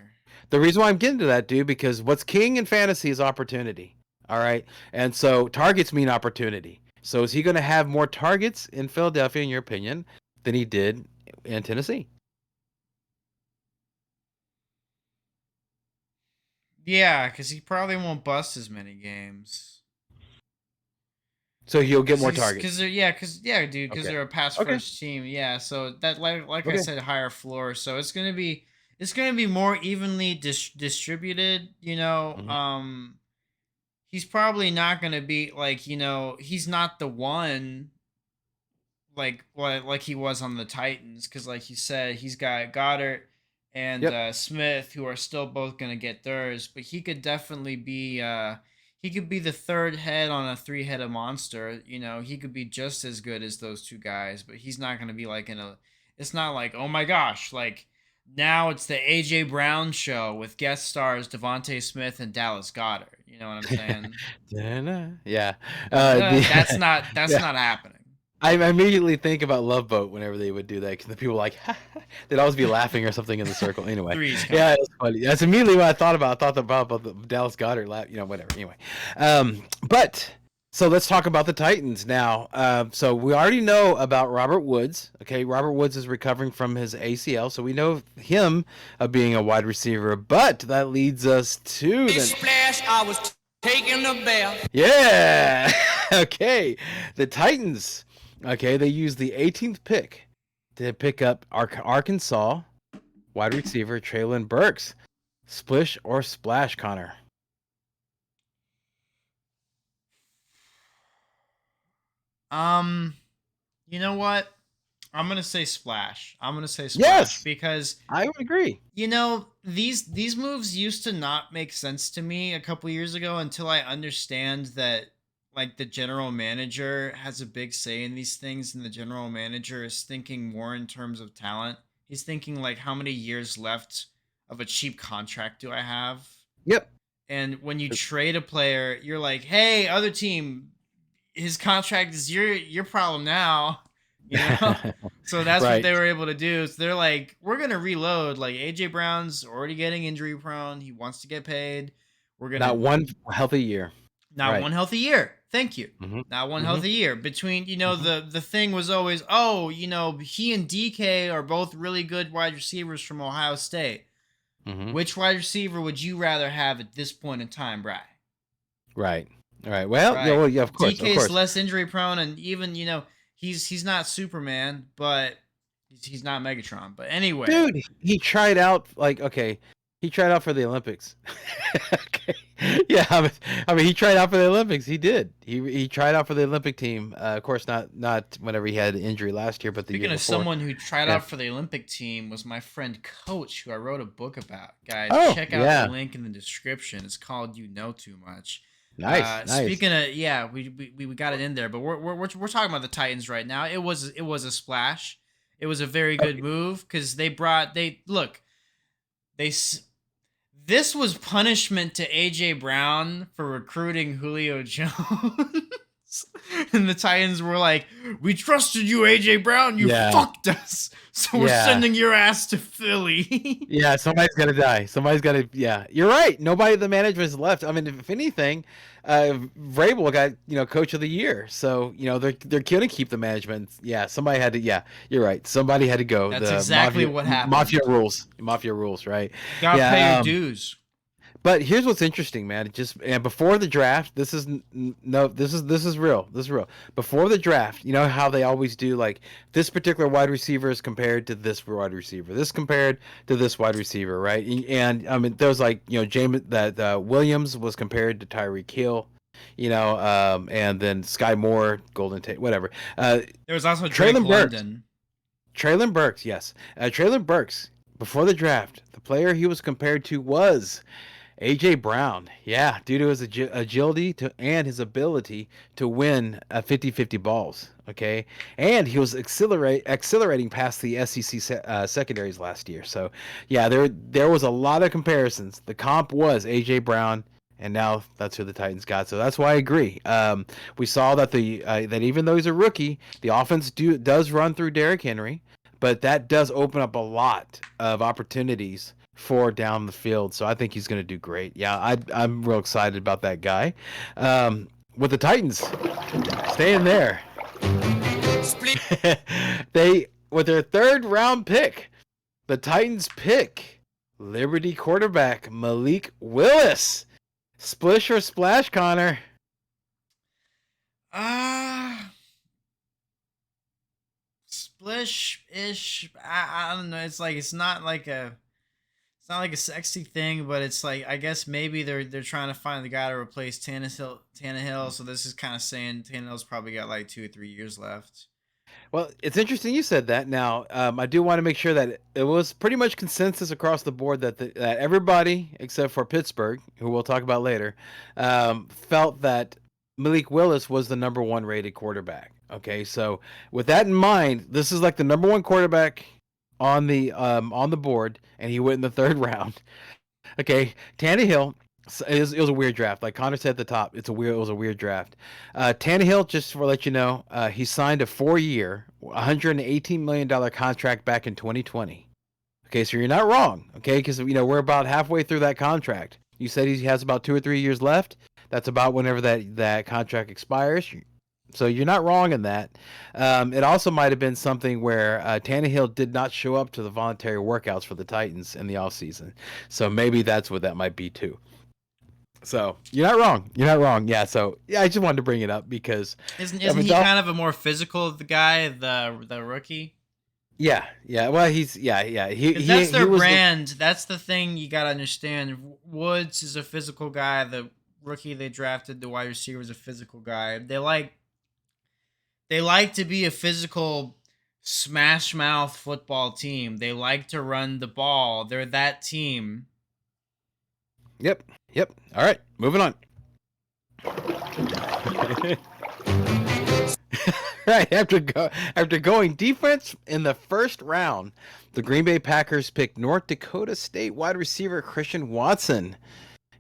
the reason why I'm getting to that, dude, because what's king in fantasy is opportunity. All right. And so targets mean opportunity. So is he going to have more targets in Philadelphia, in your opinion, than he did in Tennessee? Yeah, because he probably won't bust as many games. So he'll get Cause more he's, targets. dude, because Okay. they're a pass Okay. first team. Yeah, so that like I Okay. said, higher floor. So it's gonna be more evenly distributed. Mhm. He's probably not gonna be like he's not the one like he was on the Titans because like you said he's got Goddard and Yep. Smith who are still both gonna get theirs, but he could definitely be he could be the third head on a three-headed monster. He could be just as good as those two guys, but he's not gonna be like in a. It's not like oh my gosh, like Now it's the AJ Brown show with guest stars Devontae Smith and Dallas Goddard. You know what I'm saying? Yeah. That's The not yeah. happening. I immediately think about Love Boat whenever they would do that because the people were like they'd always be laughing or something in the circle. Anyway, Three's yeah, coming. it was funny. That's immediately what I thought about. I thought about the Dallas Goddard laugh, whatever. Anyway, but so let's talk about the Titans now. So we already know about Robert Woods. Okay, Robert Woods is recovering from his ACL, so we know him being a wide receiver. But that leads us to the Splash, I was taking a bath. yeah. Okay, the Titans. Okay, they used the 18th pick to pick up Arkansas wide receiver Traylon Burks. Splish or splash, Connor? You know what? I'm gonna say splash. I'm gonna say splash Yes, because I would agree. these moves used to not make sense to me a couple years ago until I understand that like the general manager has a big say in these things, and the general manager is thinking more in terms of talent. He's thinking like how many years left of a cheap contract do I have? Yep. And when you trade a player, you're like, hey, other team, his contract is your problem now, you know. So that's what Right. they were able to do. So they're like, we're gonna reload. Like AJ Brown's already getting injury prone. He wants to get paid. We're gonna Not one healthy year. not Right. one healthy year. Thank you. Mm-hmm. Not one Mm-hmm. healthy year. Between Mm-hmm. the thing was always, oh, he and DK are both really good wide receivers from Ohio State. Mm-hmm. Which wide receiver would you rather have at this point in time, Bry? Right. All right. Well, yeah. Right. Well, yeah. Of course. DK Of is course. less injury prone, and even he's not Superman, but he's not Megatron. But anyway, Dude, he tried out okay. He tried out for the Olympics. Okay. Yeah, he tried out for the Olympics. He did. He tried out for the Olympic team. Of course, not whenever he had an injury last year, but the year speaking of before. someone who tried Yeah. out for the Olympic team, was my friend Coach, who I wrote a book about. Guys, Oh, check out the yeah. link in the description. It's called "You Know Too Much." Nice. Nice. Speaking of, yeah, we got it in there, but we're talking about the Titans right now. It was a splash. It was a very good move because they look they s- this was punishment to AJ Brown for recruiting Julio Jones. And the Titans were like, "We trusted you, AJ Brown. You Yeah. fucked us. So we're Yeah. sending your ass to Philly." Yeah, somebody's got to die. Somebody's got to. Yeah, you're right. Nobody in the management is left. I mean, if anything, Vrabel got coach of the year. So they're gonna keep the management. Yeah, somebody had to. Yeah, you're right. Somebody had to go. That's The exactly mafia, what happened. mafia rules. Mafia rules. Right. Gotta pay Yeah. your dues. But here's what's interesting, man. And before the draft, this is no, this is real. This is real. Before the draft, you know how they always do, like this particular wide receiver is compared to this wide receiver, this compared to this wide receiver, right? And I mean, there was like James that Williams was compared to Tyreek Hill, and then Sky Moore, Golden Tate, whatever. There was also Drake Traylon Burks. London. Traylon Burks, yes. Traylon Burks. Before the draft, the player he was compared to was AJ Brown, yeah, due to his agility and his ability to win 50-50 balls, okay? And he was accelerating past the SEC secondaries last year. So, yeah, there was a lot of comparisons. The comp was AJ Brown, and now that's who the Titans got. So that's why I agree. We saw that that even though he's a rookie, the offense does run through Derrick Henry, but that does open up a lot of opportunities for down the field. So I think he's going to do great. Yeah, I'm real excited about that guy. With the Titans staying there, they with their third round pick, the Titans pick Liberty quarterback Malik Willis. Splish or splash, Connor? Splish-ish. I don't know. It's not like a sexy thing, but it's like I guess maybe they're trying to find the guy to replace Tannehill. So this is kind of saying Tannehill's probably got like 2 or 3 years left. Well, it's interesting you said that. Now, I do want to make sure that it was pretty much consensus across the board that that everybody except for Pittsburgh, who we'll talk about later, felt that Malik Willis was the number one rated quarterback. Okay, so with that in mind, this is like the number one quarterback on the board, and he went in the third round. Okay, Tannehill. It was a weird draft. Like Connor said at the top, it was a weird draft. Tannehill, just to let you know, he signed a 4-year, $118 million contract back in 2020. Okay, so you're not wrong. Okay, because we're about halfway through that contract. You said he has about 2 or 3 years left. That's about whenever that contract expires. So you're not wrong in that. It also might have been something where Tannehill did not show up to the voluntary workouts for the Titans in the offseason. So maybe that's what that might be too. So you're not wrong. You're not wrong. Yeah. So yeah, I just wanted to bring it up because Isn't he kind of a more physical guy, the rookie? Yeah. Well, That's their brand. That's the thing you gotta understand. Woods is a physical guy. The rookie they drafted, the wide receiver, is a physical guy. They like to be a physical smash mouth football team. They like to run the ball. They're that team. Yep. All right, moving on. Right, after going defense in the first round, the Green Bay Packers picked North Dakota State wide receiver Christian Watson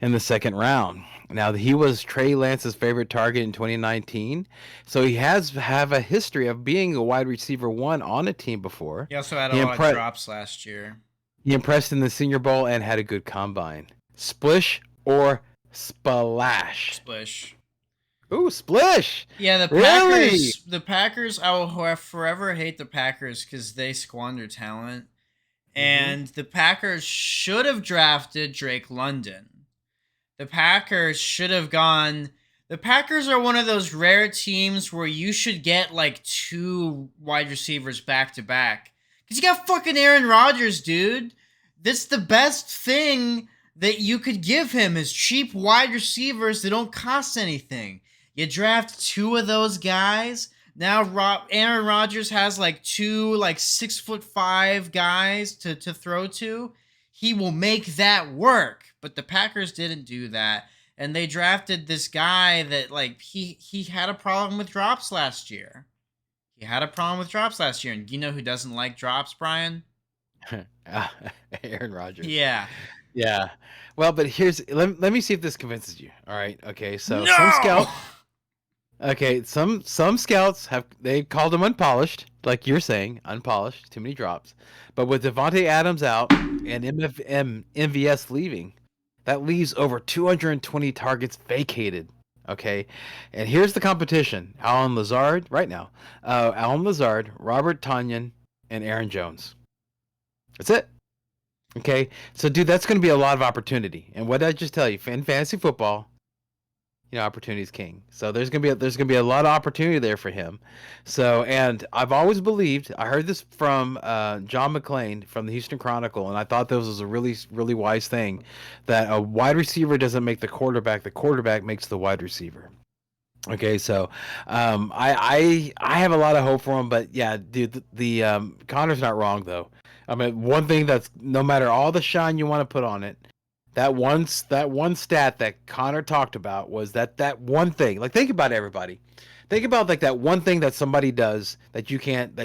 in the second round. Now, he was Trey Lance's favorite target in 2019, so he have a history of being a wide receiver one on a team before. He also had a lot of drops last year. He impressed in the Senior Bowl and had a good combine. Splish or splash? Splish. Ooh, splish! Yeah, the Packers. Really? The Packers. I will forever hate the Packers because they squander talent. And the Packers should have drafted Drake London. The Packers should have gone. The Packers are one of those rare teams where you should get like 2 wide receivers back to back. Because you got fucking Aaron Rodgers, dude. That's the best thing that you could give him is cheap wide receivers that don't cost anything. You draft 2 of those guys. Now Aaron Rodgers has like 2 like 6'5" guys to throw to. He will make that work. But the Packers didn't do that. And they drafted this guy that like he had a problem with drops last year. And you know who doesn't like drops, Brian? Aaron Rodgers. Yeah. Yeah. Well, but let me see if this convinces you. All right. Okay. So no! some scouts they called him unpolished, like you're saying, unpolished, too many drops. But with Devontae Adams out and MVS leaving, that leaves over 220 targets vacated. Okay. And here's the competition. Allen Lazard, Robert Tonyan, and Aaron Jones. That's it. Okay, so dude, that's going to be a lot of opportunity. And what did I just tell you? In fantasy football, opportunity is king. So there's going to be a lot of opportunity there for him. So, and I've always believed, I heard this from John McClain from the Houston Chronicle, and I thought this was a really, really wise thing, that a wide receiver doesn't make the quarterback makes the wide receiver. Okay, so I have a lot of hope for him, but yeah, dude, the Connor's not wrong though. I mean, one thing that's, no matter all the shine you want to put on it, that one stat that Connor talked about was that one thing. Like, think about it, everybody. Think about like that one thing that somebody does that you can't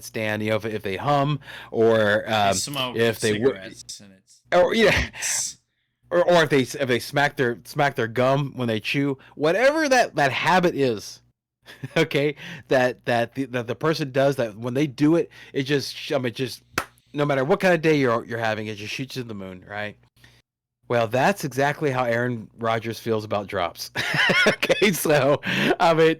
stand. If they hum or if they or or if they smack their gum when they chew, whatever that habit is. Okay, that the person does, that when they do it, it just no matter what kind of day you're having, it just shoots you to the moon, right? Well, that's exactly how Aaron Rodgers feels about drops. Okay, so I mean,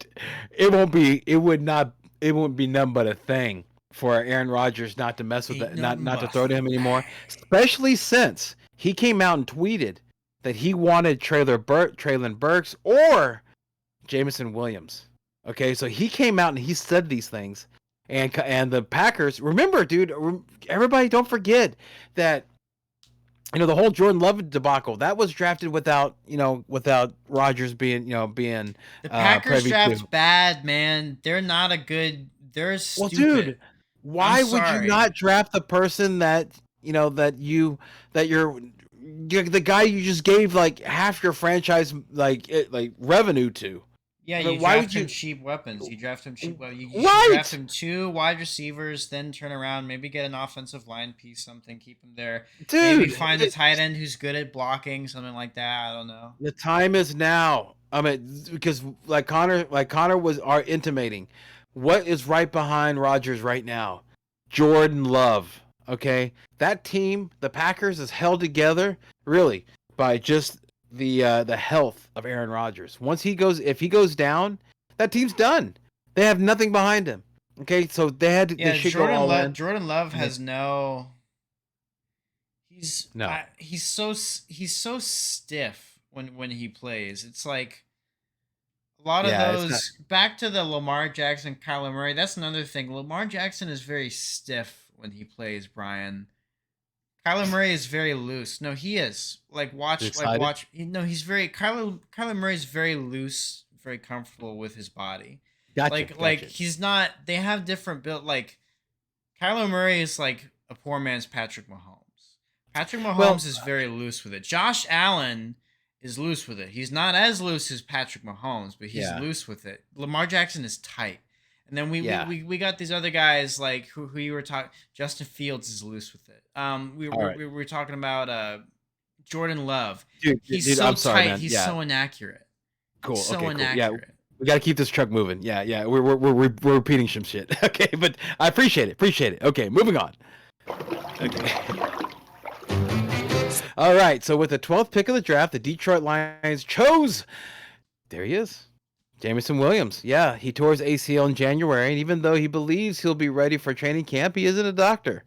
it won't be nothing but a thing for Aaron Rodgers not to mess with that, not to throw to him anymore, especially since he came out and tweeted that he wanted Treylon Burks or Jameson Williams. Okay, so he came out and he said these things. And the Packers, remember, dude, everybody don't forget that, the whole Jordan Love debacle, that was drafted without Rodgers being the Packers draft's bad, man. They're not a good, they're stupid. Well, dude, why would you not draft the person that you're the guy you just gave like half your franchise like revenue to? Yeah, But you why would draft him you? cheap weapons. You draft him cheap. Well, you should draft Right, him 2 wide receivers, then turn around, maybe get an offensive line piece, something, keep him there. Maybe dude. find a tight end who's good at blocking, something like that. I don't know. The time is now. I mean, because like Connor was are intimating, what is right behind Rodgers right now? Jordan Love. Okay, that team, the Packers, is held together really by just the health of Aaron Rodgers. If he goes down, that team's done. They have nothing behind him. Okay, so they Yeah, should go all in. Jordan Love And they, has no. no, He's so stiff when he plays. It's like a lot of yeah, it's not. those back to the Lamar Jackson, Kyler Murray. That's another thing. Lamar Jackson is very stiff when he plays. Brian. Kyler Murray is very loose. No, he is. You excited? No, he's very Kyler Murray is very loose, very comfortable with his body. Gotcha. He's not. They have different build. Like Kyler Murray is like a poor man's Patrick Mahomes. Patrick Well, Mahomes is very loose with it. Josh Allen is loose with it. He's not as loose as Patrick Mahomes, but he's yeah, loose with it. Lamar Jackson is tight. And then yeah. we got these other guys like who you were talking. Justin Fields is loose with it. All right. We were talking about Jordan Love. He's Dude, so I'm sorry, tight. man. He's Yeah, so inaccurate. cool. He's so Okay, cool. Yeah, inaccurate. we got to keep this truck moving. Yeah. We're repeating some shit. Okay, but I appreciate it. Appreciate it. Okay, moving on. Okay. All right. So with the 12th pick of the draft, the Detroit Lions chose. There he is, Jameson Williams. Yeah, he tore his ACL in January, and even though he believes he'll be ready for training camp, he isn't a doctor.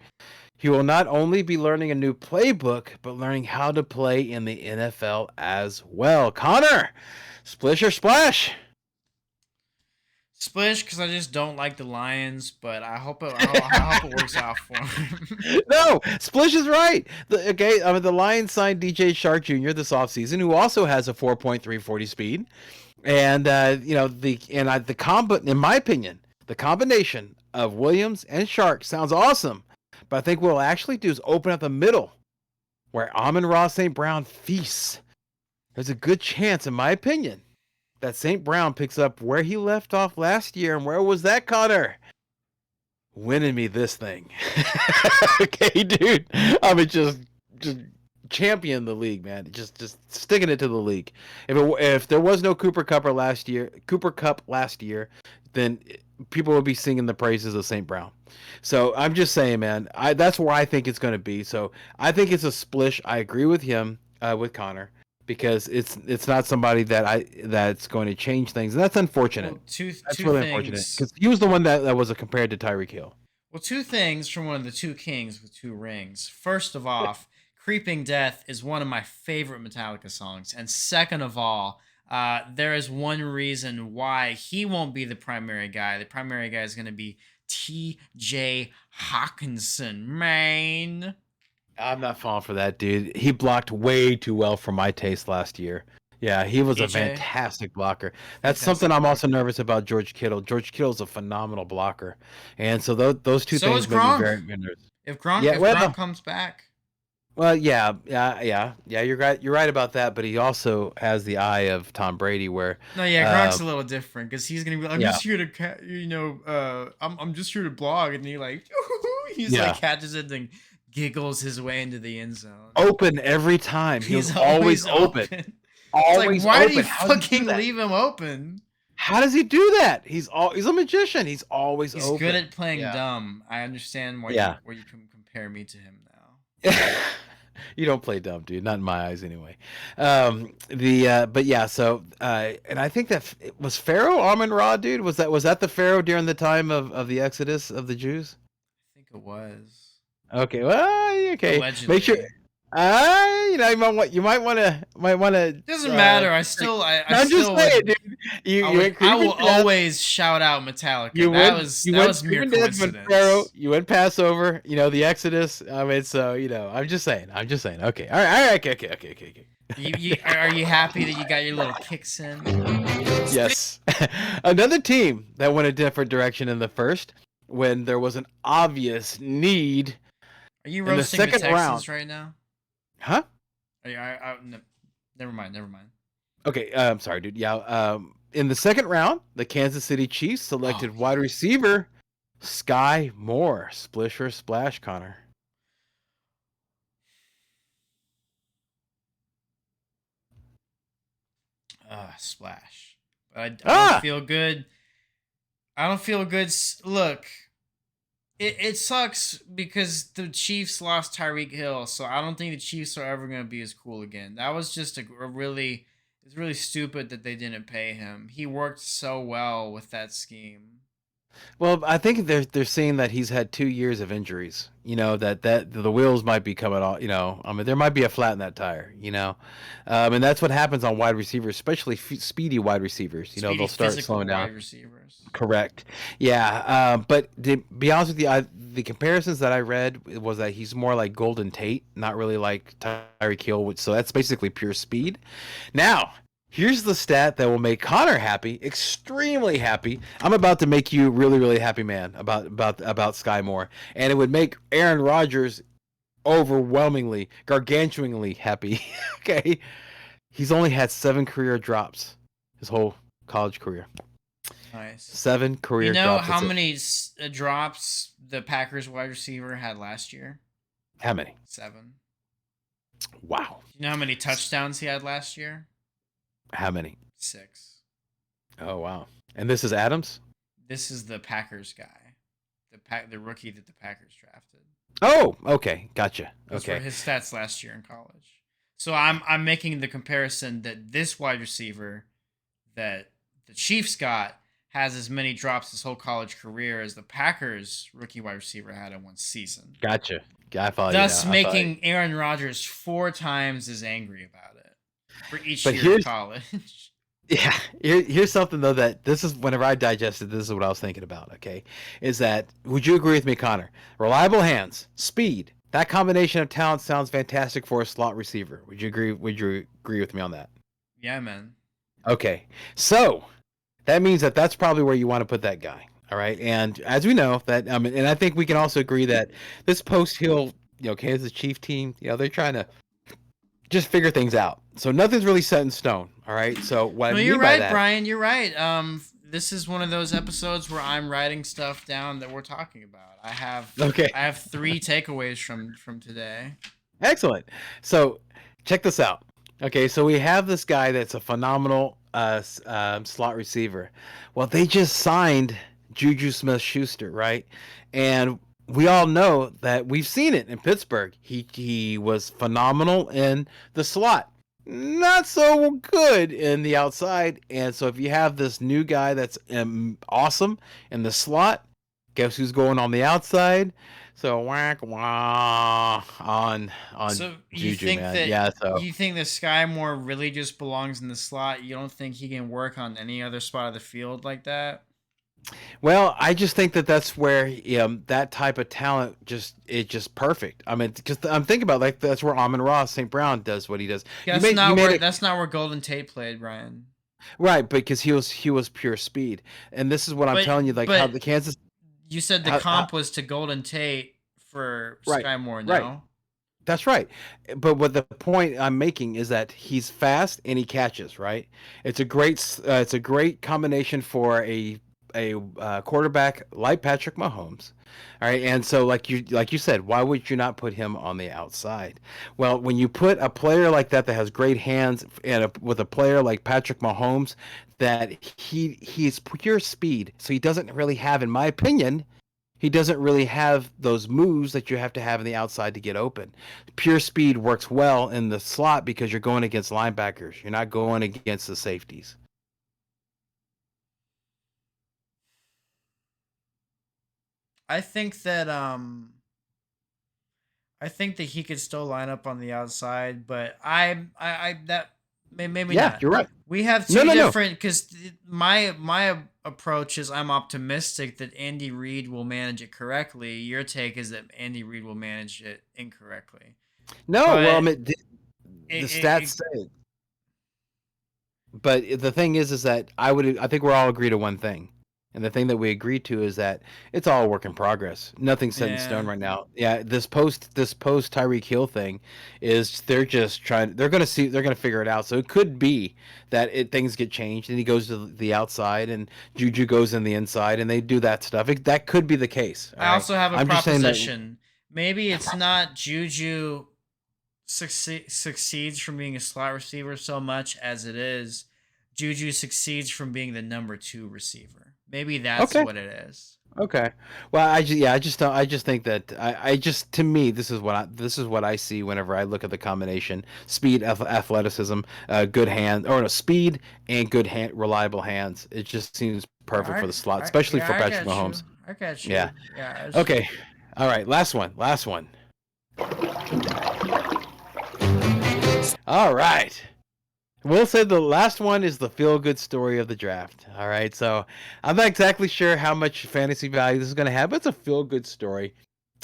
He will not only be learning a new playbook, but learning how to play in the NFL as well. Connor, splish or splash? Splish because I just don't like the Lions, but I hope it works out for him. No, Splish is right. The Lions signed DJ Shark Jr. this offseason, who also has a 4.340 speed. And in my opinion, the combination of Williams and Shark sounds awesome. But I think what we'll actually do is open up the middle where Amon-Ra St. Brown feasts. There's a good chance, in my opinion, that St. Brown picks up where he left off last year. And where was that, Connor? Winning me this thing. Okay, dude. I mean, just champion the league, man. Just sticking it to the league. If there was no Cooper Cup last year, then people would be singing the praises of St. Brown. So I'm just saying, man. That's where I think it's going to be. So I think it's a splish. I agree with him, with Connor, because it's not somebody that's going to change things, and that's unfortunate. Well, That's two really unfortunate things. because he was the one that was compared to Tyreek Hill. Well, two things from one of the two kings with two rings. First of all, Creeping Death is one of my favorite Metallica songs. And second of all, there is one reason why he won't be the primary guy. The primary guy is going to be T.J. Hawkinson, man. I'm not falling for that, dude. He blocked way too well for my taste last year. Yeah, he was a TJ, fantastic blocker. That's something fantastic I'm also blocker. nervous about George Kittle. George Kittle's a phenomenal blocker. And so those two So things is made me Gronk. very nervous. Yeah, If Gronk comes back, yeah. You're right. You're right about that. But he also has the eye of Tom Brady, where, no, yeah, Gronk's a little different because he's gonna be. I'm yeah, just here to, I'm just here to blog, and he like, he's yeah, like catches it and giggles his way into the end zone. open every time. He was He's always always open. open. It's like, Always why do you open. How does he do fucking that? leave him open? How does he do that? He's a magician. He's always He's open. good at playing Yeah. dumb. I understand Yeah. why you can compare me to him now. You don't play dumb, dude. Not in my eyes, anyway. But yeah. So, and I think that was Pharaoh Amon-Ra, dude. Was that the Pharaoh during the time of the Exodus of the Jews? I think it was Okay. Well, okay. allegedly. Make sure. You might want to. Doesn't matter. I I'm still just saying, would. dude. You I went will creeping death. always shout out Metallica. You that went. was You that went was mere creeping death, you went coincidence. Pharaoh. You went Passover. The Exodus. I mean, so I'm just saying. Okay. All right. Okay. Are you happy that you got your little kicks in? Yes. Another team that went a different direction in the first, when there was an obvious need Are you in the roasting the second Texans round. right now? Huh? No, never mind. Okay, I'm sorry, dude. Yeah, in the second round, the Kansas City Chiefs Oh, selected wide receiver Sky Moore. Splish or splash, Connor? splash. But I don't Ah, feel good. I don't feel good. Look, it sucks because the Chiefs lost Tyreek Hill, so I don't think the Chiefs are ever going to be as cool again. That was just a really, it's really stupid that they didn't pay him. He worked so well with that scheme. well, I think they're seeing that he's had 2 years of injuries. You know that the wheels might be coming off. You know, I mean, there might be a flat in that tire. You know, and that's what happens on wide receivers, especially speedy wide receivers. You know, Speedy, they'll start physical slowing down. wide receivers. Correct. Yeah. But to be honest with you, the comparisons that I read was that he's more like Golden Tate, not really like Tyreek Hill. So that's basically pure speed. Now, here's the stat that will make Connor happy, extremely happy. I'm about to make you really, really happy, man, about Sky Moore, and it would make Aaron Rodgers overwhelmingly, gargantuanly happy. Okay. He's only had 7 career drops his whole college career. Nice. 7 You career know drops. how That's it. many drops the Packers wide receiver had last year? How many? 7. Wow. You know how many touchdowns he had last year? How many? 6. Oh wow. And this is Adams? This is the Packers guy, the rookie that the Packers drafted. Oh, okay. Gotcha. Those were Okay. his stats last year in college. So I'm making the comparison that this wide receiver that the Chiefs got has as many drops his whole college career as the Packers rookie wide receiver had in one season. Gotcha. I follow you now. Thus I follow you. making Aaron Rodgers 4 times as angry about it for each But year of here's college. yeah, here's something though that this is whenever I digested this is what I was thinking about, okay? Is that would you agree with me, Connor? Reliable hands, speed. That combination of talent sounds fantastic for a slot receiver. Would you agree with me on that? Yeah, man. Okay. So, that means that that's probably where you want to put that guy. All right. And as we know that, and I think we can also agree that this post-Hill, Kansas Chief team, they're trying to just figure things out. So nothing's really set in stone. All right. So what No, I you're mean by right, that, Brian. You're right. This is one of those episodes where I'm writing stuff down that we're talking about. okay, I have 3 takeaways from today. excellent. So check this out. Okay, so we have this guy that's a phenomenal slot receiver. Well, they just signed Juju Smith-Schuster, right? And we all know that we've seen it in Pittsburgh. He was phenomenal in the slot, not so good in the outside. And so if you have this new guy that's awesome in the slot, guess who's going on the outside? So whack wah on So Juju, man. Yeah, so you think the Sky Moore really just belongs in the slot? You don't think he can work on any other spot of the field like that? well, I just think that that's where that type of talent just perfect. I mean, just I'm thinking about like that's where Amon-Ra St. Brown does what he does. That's not where Golden Tate played, Brian. Right, because he was pure speed, and this is what I'm But telling you, like how but the Kansas, you said the how comp was to Golden Tate for right, Sky Moore, right. no? That's right. But what the point I'm making is that he's fast and he catches, right? It's a great combination for a quarterback like Patrick Mahomes. All right, and so like you said, why would you not put him on the outside? Well, when you put a player like that has great hands and with a player like Patrick Mahomes, that he's pure speed, so he doesn't really have, in my opinion, he doesn't really have those moves that you have to have in the outside to get open. Pure speed works well in the slot because you're going against linebackers. You're not going against the safeties. I think that I think that he could still line up on the outside, but I that maybe Yeah, not. you're right. We have No, two no, no. different because my approach is I'm optimistic that Andy Reid will manage it correctly. Your take is that Andy Reid will manage it incorrectly. No, well, I But mean, the stats say it. But the thing is that I think we're all agree to one thing, And the thing that we agreed to is that it's all a work in progress. Nothing's set in stone Yeah. right now. Yeah, this post Tyreek Hill thing is they're just trying. They're gonna figure it out. So it could be that things get changed and he goes to the outside and Juju goes in the inside and they do that stuff. That could be the case. All I right. also have a I'm just saying that. proposition. Maybe it's not Juju succeeds from being a slot receiver so much as it is Juju succeeds from being the number 2 receiver. Maybe that's Okay. what it is. Okay. Well, I just don't. I just think that I just to me this is what I see whenever I look at the combination speed, athleticism, good hand or no speed and good hand, reliable hands. It just seems perfect for the slot, especially for I Patrick got you. Mahomes. I got you. Yeah. Yeah. Okay. All right. Last one. Last one. All right. We'll say the last one is the feel-good story of the draft. All right, so I'm not exactly sure how much fantasy value this is going to have, but it's a feel-good story.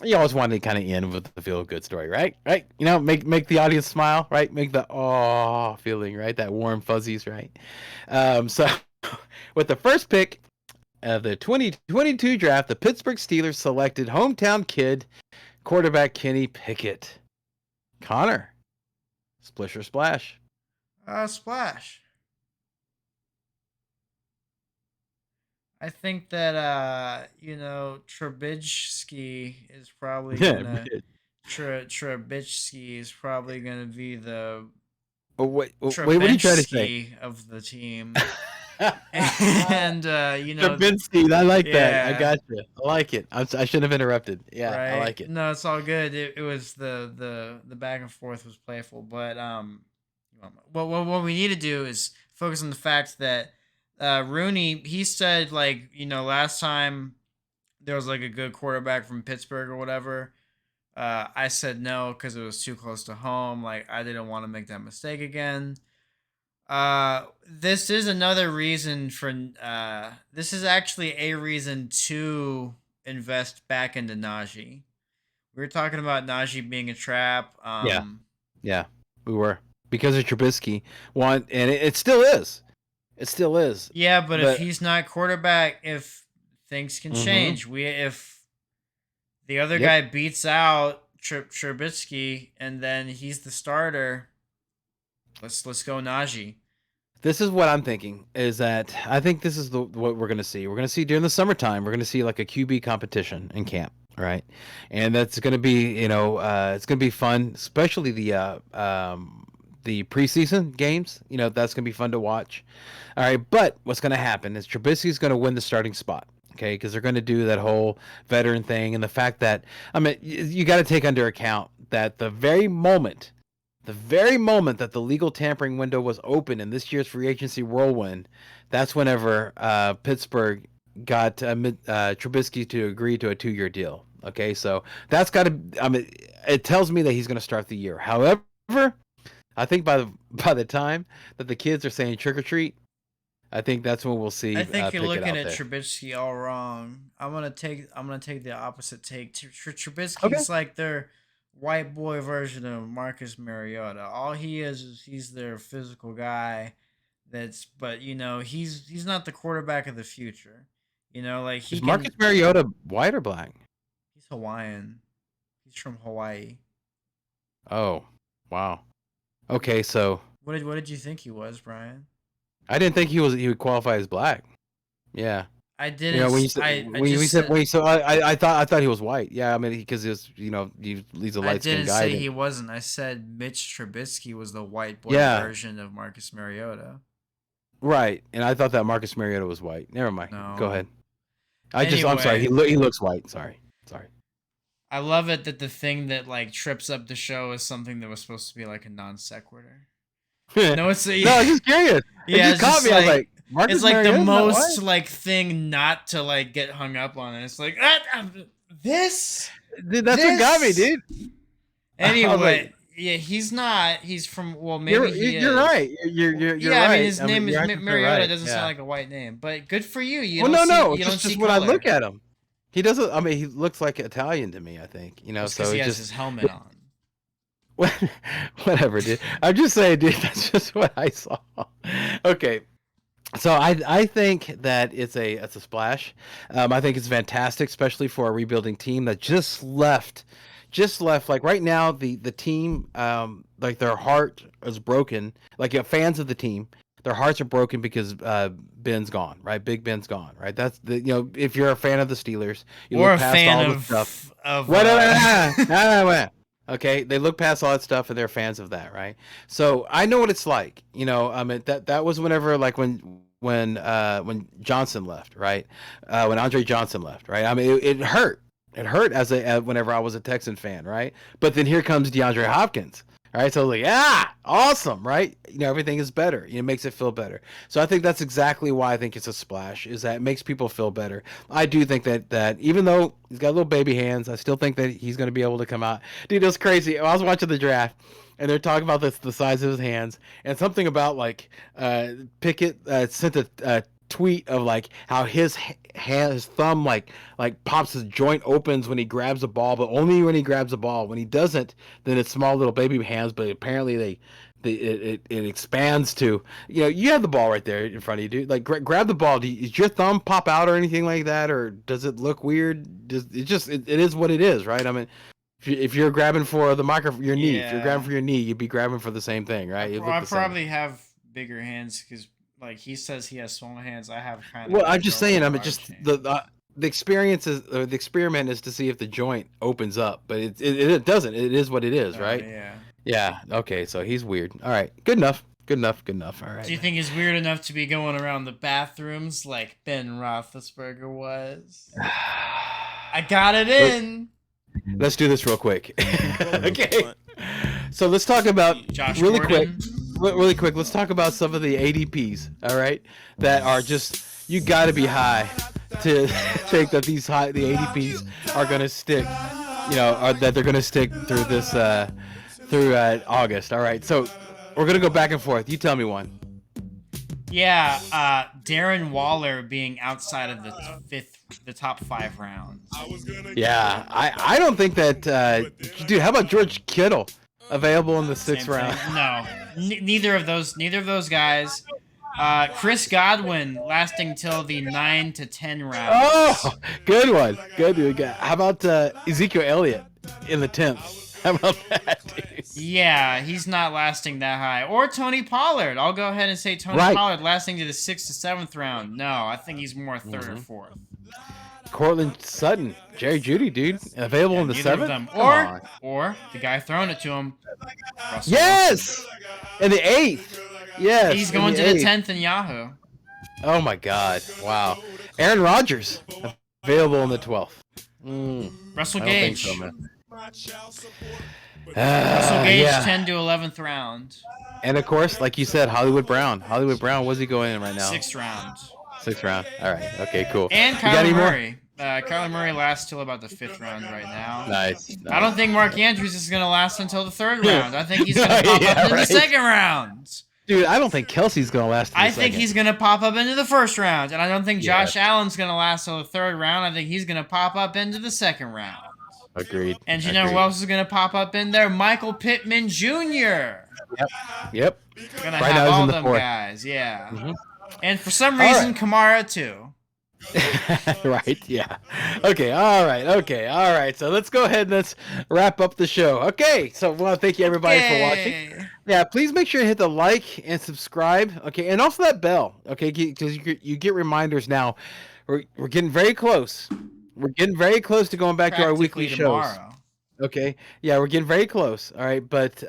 You always want to kind of end with the feel-good story, right? Right? You know, make the audience smile, right? Make the oh feeling, right? That warm fuzzies, right? So with the first pick of the 2022 draft, the Pittsburgh Steelers selected hometown kid quarterback Kenny Pickett. Connor, splish or splash? Splash. I think that Trubisky is probably Yeah. gonna Trubisky is probably gonna be the Wait, what are you trying to say? Trubisky of the team. And Trubinsky, I like that. I yeah, got you. I like it. I shouldn't have interrupted. Yeah, I right. like it. No, it's all good. It was the back and forth was playful, but what we need to do is focus on the fact that Rooney, he said, like, last time there was like a good quarterback from Pittsburgh or whatever. I said no because it was too close to home. Like, I didn't want to make that mistake again. This is another reason for this is actually a reason to invest back into Najee. We were talking about Najee being a trap. Yeah, yeah, we were because of Trubisky. One, and it still is. It still is. Yeah, but if he's not quarterback, if things can Mhm. change, if the other guy beats out Trubisky and then he's the starter, let's go Najee. This is what I'm thinking is that I think this is what we're going to see. We're going to see during the summertime, we're going to see like a QB competition in camp, right? And that's going to be, it's going to be fun, especially the preseason games. That's going to be fun to watch. All right, but what's going to happen is Trubisky's going to win the starting spot. Okay, because they're going to do that whole veteran thing, and the fact that you got to take under account that the very moment that the legal tampering window was open in this year's free agency whirlwind, that's whenever Pittsburgh got Trubisky to agree to a 2-year deal. Okay, so that's got to. It tells me that he's going to start the year. However, I think by the time that the kids are saying trick or treat, I think that's when we'll see. I think you're looking at there. Trubisky all wrong. I'm gonna take the opposite take. Trubisky's Okay. like their white boy version of Marcus Mariota. All he is he's their physical guy. But he's not the quarterback of the future. Like Is Marcus Mariota white or black? He's Hawaiian. He's from Hawaii. Oh, wow. Okay, so what did you think he was, Brian? I didn't think he would qualify as black. Yeah. I didn't. I thought he was white. Yeah, because he's he's a light skinned guy. I didn't say he wasn't. I said Mitch Trubisky was the white boy version of Marcus Mariota. Right, and I thought that Marcus Mariota was white. Never mind. No. Go ahead. I'm sorry. He looks white. Sorry. I love it that the thing that like trips up the show is something that was supposed to be like a non sequitur. No, it's no. I'm just curious. Yeah, it just caught me. I was like, Marcus it's like Mariota's the not most white? like thing not to like get hung up on. And it's like this. Dude, that's what got me, dude. Anyway, like, yeah, he's not. He's from maybe you're right. You're yeah, right. I mean, his name is Mariota. Right. Doesn't sound like a white name, but good for you. You well, don't no. You don't just see when color. I look at him, he doesn't. He looks like Italian to me. I think so he has his helmet on. Whatever, dude. I'm just saying, dude. That's just what I saw. Okay. So I think that it's a splash. I think it's fantastic, especially for a rebuilding team that just left. Like right now, the team, like their heart is broken. Like fans of the team, their hearts are broken because Ben's gone, right? Big Ben's gone, right? That's the if you're a fan of the Steelers, you Or look a past fan all the stuff. of What? Okay, they look past all that stuff and they're fans of that, right? So I know what it's like. I mean that was whenever like when Johnson left, right? When Andre Johnson left, right? I mean it hurt. It hurt whenever I was a Texan fan, right? But then here comes DeAndre Hopkins. All right, so I was like, awesome, right? Everything is better. It makes it feel better. So I think that's exactly why I think it's a splash, is that it makes people feel better. I do think that even though he's got little baby hands, I still think that he's going to be able to come out. Dude, it was crazy. I was watching the draft, and they're talking about the size of his hands, and something about like Pickett sent a tweet of like how his thumb like pops, his joint opens when he grabs a ball, but only when he grabs a ball. When he doesn't, then it's small little baby hands. But apparently it expands to you have the ball right there in front of you, dude. Like grab the ball. Does your thumb pop out or anything like that, or does it look weird? It is what it is, right? I mean, if you're grabbing for the your knee, if you're grabbing for your knee, you'd be grabbing for the same thing, right? I probably have bigger hands because, like, he says he has small hands. I have kind of. Well, I'm just saying. I mean, just the experience is, or the experiment is to see if the joint opens up, but it doesn't. It is what it is, right? Yeah. Yeah. Okay. So he's weird. All right. Good enough. Good enough. Good enough. All right. Do you think he's weird enough to be going around the bathrooms like Ben Roethlisberger was? I got it in. Let's do this real quick. Okay. So let's talk about Josh really Gordon. quick. Let's talk about some of the ADPs. All right, that are just, you got to be high to think that the ADPs are going to stick. Or that they're going to stick through this through August. All right. So we're going to go back and forth. You tell me one. Yeah, Darren Waller being outside of the top 5 rounds. Yeah, I don't think that. Dude, how about George Kittle available in the 6th round? No, neither of those guys. Chris Godwin lasting till the 9 to 10 rounds. Oh, good one. Good. How about Ezekiel Elliott in the 10th? How about that, dude? Yeah, he's not lasting that high. Or Tony Pollard. I'll go ahead and say Tony Pollard lasting to the 6th to 7th round. No, I think he's more 3rd or 4th. Cortland Sutton, Jerry Jeudy, dude, available in the 7th. Or the guy throwing it to him. Russell Wilson. In the 8th. Yes. He's going to the 10th in Yahoo. Oh my God! Wow. Aaron Rodgers available in the 12th. Russell Gage. Russell Gage, 10 to 11th round. And of course, like you said, Hollywood Brown. What's he going in right now? 6th round. 6th round. All right. Okay. Cool. And Kyler Murray. Kyler Murray lasts till about the 5th round right now. Nice. I don't think Mark Andrews is going to last until the 3rd round. I think he's going to pop up in the 2nd round. Dude, I don't think Kelsey's going to last. I think he's going to pop up into the 1st round, and I don't think Josh Allen's going to last till the 3rd round. I think he's going to pop up into the 2nd round. Agreed. And you know who else is going to pop up in there? Michael Pittman Jr. Yep. Going to have all them guys, yeah. Mm-hmm. And for some reason, Kamara too. Right, yeah. Okay, all right. So let's go ahead and let's wrap up the show. Okay, so I want to thank you everybody for watching. Yeah, please make sure to hit the like and subscribe. Okay, and also that bell. Okay, because you get reminders now. We're getting very close. We're getting very close to going back to our weekly shows. Okay. Yeah, we're getting very close. All right, but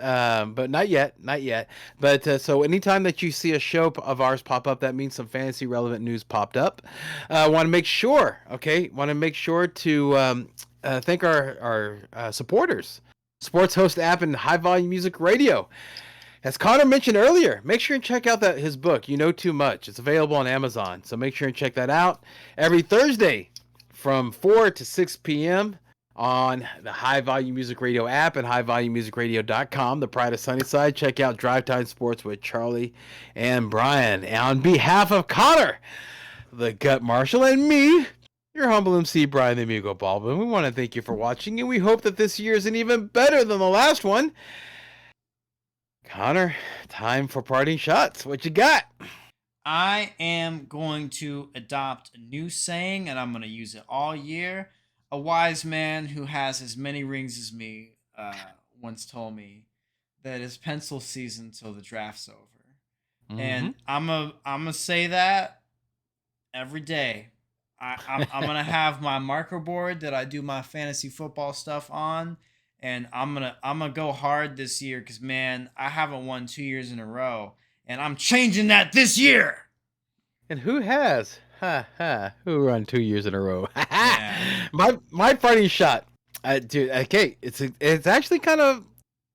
not yet. But so anytime that you see a show of ours pop up, that means some fantasy relevant news popped up. Want to make sure. Okay. Want to make sure to thank our supporters, Sports Host app and High Volume Music Radio. As Connor mentioned earlier, make sure and check out his book, You Know Too Much. It's available on Amazon, so make sure and check that out every Thursday from 4 to 6 p.m. on the High Volume Music Radio app and highvolumemusicradio.com, the pride of Sunnyside. Check out Drive Time Sports with Charlie and Brian. And on behalf of Connor, the Gut Marshall, and me, your humble MC, Brian the Amigo Baldwin, we want to thank you for watching, and we hope that this year is even better than the last one. Connor, time for parting shots. What you got? I am going to adopt a new saying, and I'm going to use it all year. A wise man who has as many rings as me once told me that it's pencil season till the draft's over. Hmm. And I'm gonna say that every day. I'm gonna have my marker board that I do my fantasy football stuff on, and I'm gonna go hard this year because man, I haven't won 2 years in a row, and I'm changing that this year. And who has? Ha ha. Who run 2 years in a row? Ha ha. Yeah. My parting shot. Dude. Okay. It's actually kind of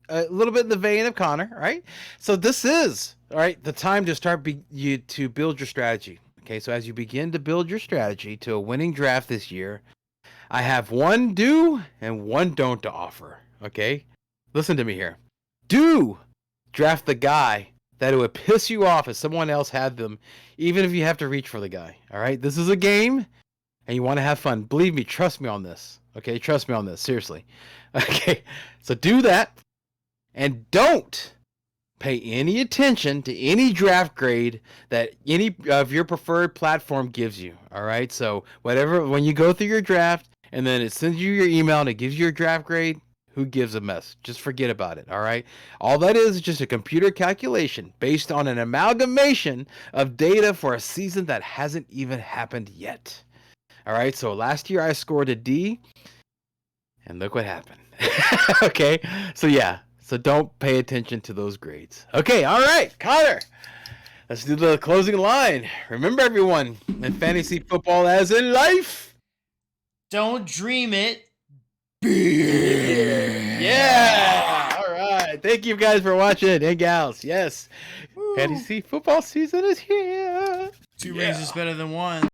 a little bit in the vein of Connor, right? So this is all right. The time to start you to build your strategy. Okay. So as you begin to build your strategy to a winning draft this year, I have one do and one don't to offer. Okay. Listen to me here. Do draft the guy that it would piss you off if someone else had them, even if you have to reach for the guy. All right, this is a game, and you want to have fun. Believe me, trust me on this. Okay, trust me on this. Seriously. Okay, so do that, and don't pay any attention to any draft grade that any of your preferred platform gives you. All right, so whatever when you go through your draft, and then it sends you your email and it gives you your draft grade. Who gives a mess? Just forget about it, all right? All that is just a computer calculation based on an amalgamation of data for a season that hasn't even happened yet. All right, so last year I scored a D, and look what happened. Okay, so yeah, so don't pay attention to those grades. Okay, all right, Connor, let's do the closing line. Remember, everyone, in fantasy football as in life, Don't dream it. yeah. All right. Thank you guys for watching and gals. Yes. Woo. Fantasy football season is here. Two rings is better than one.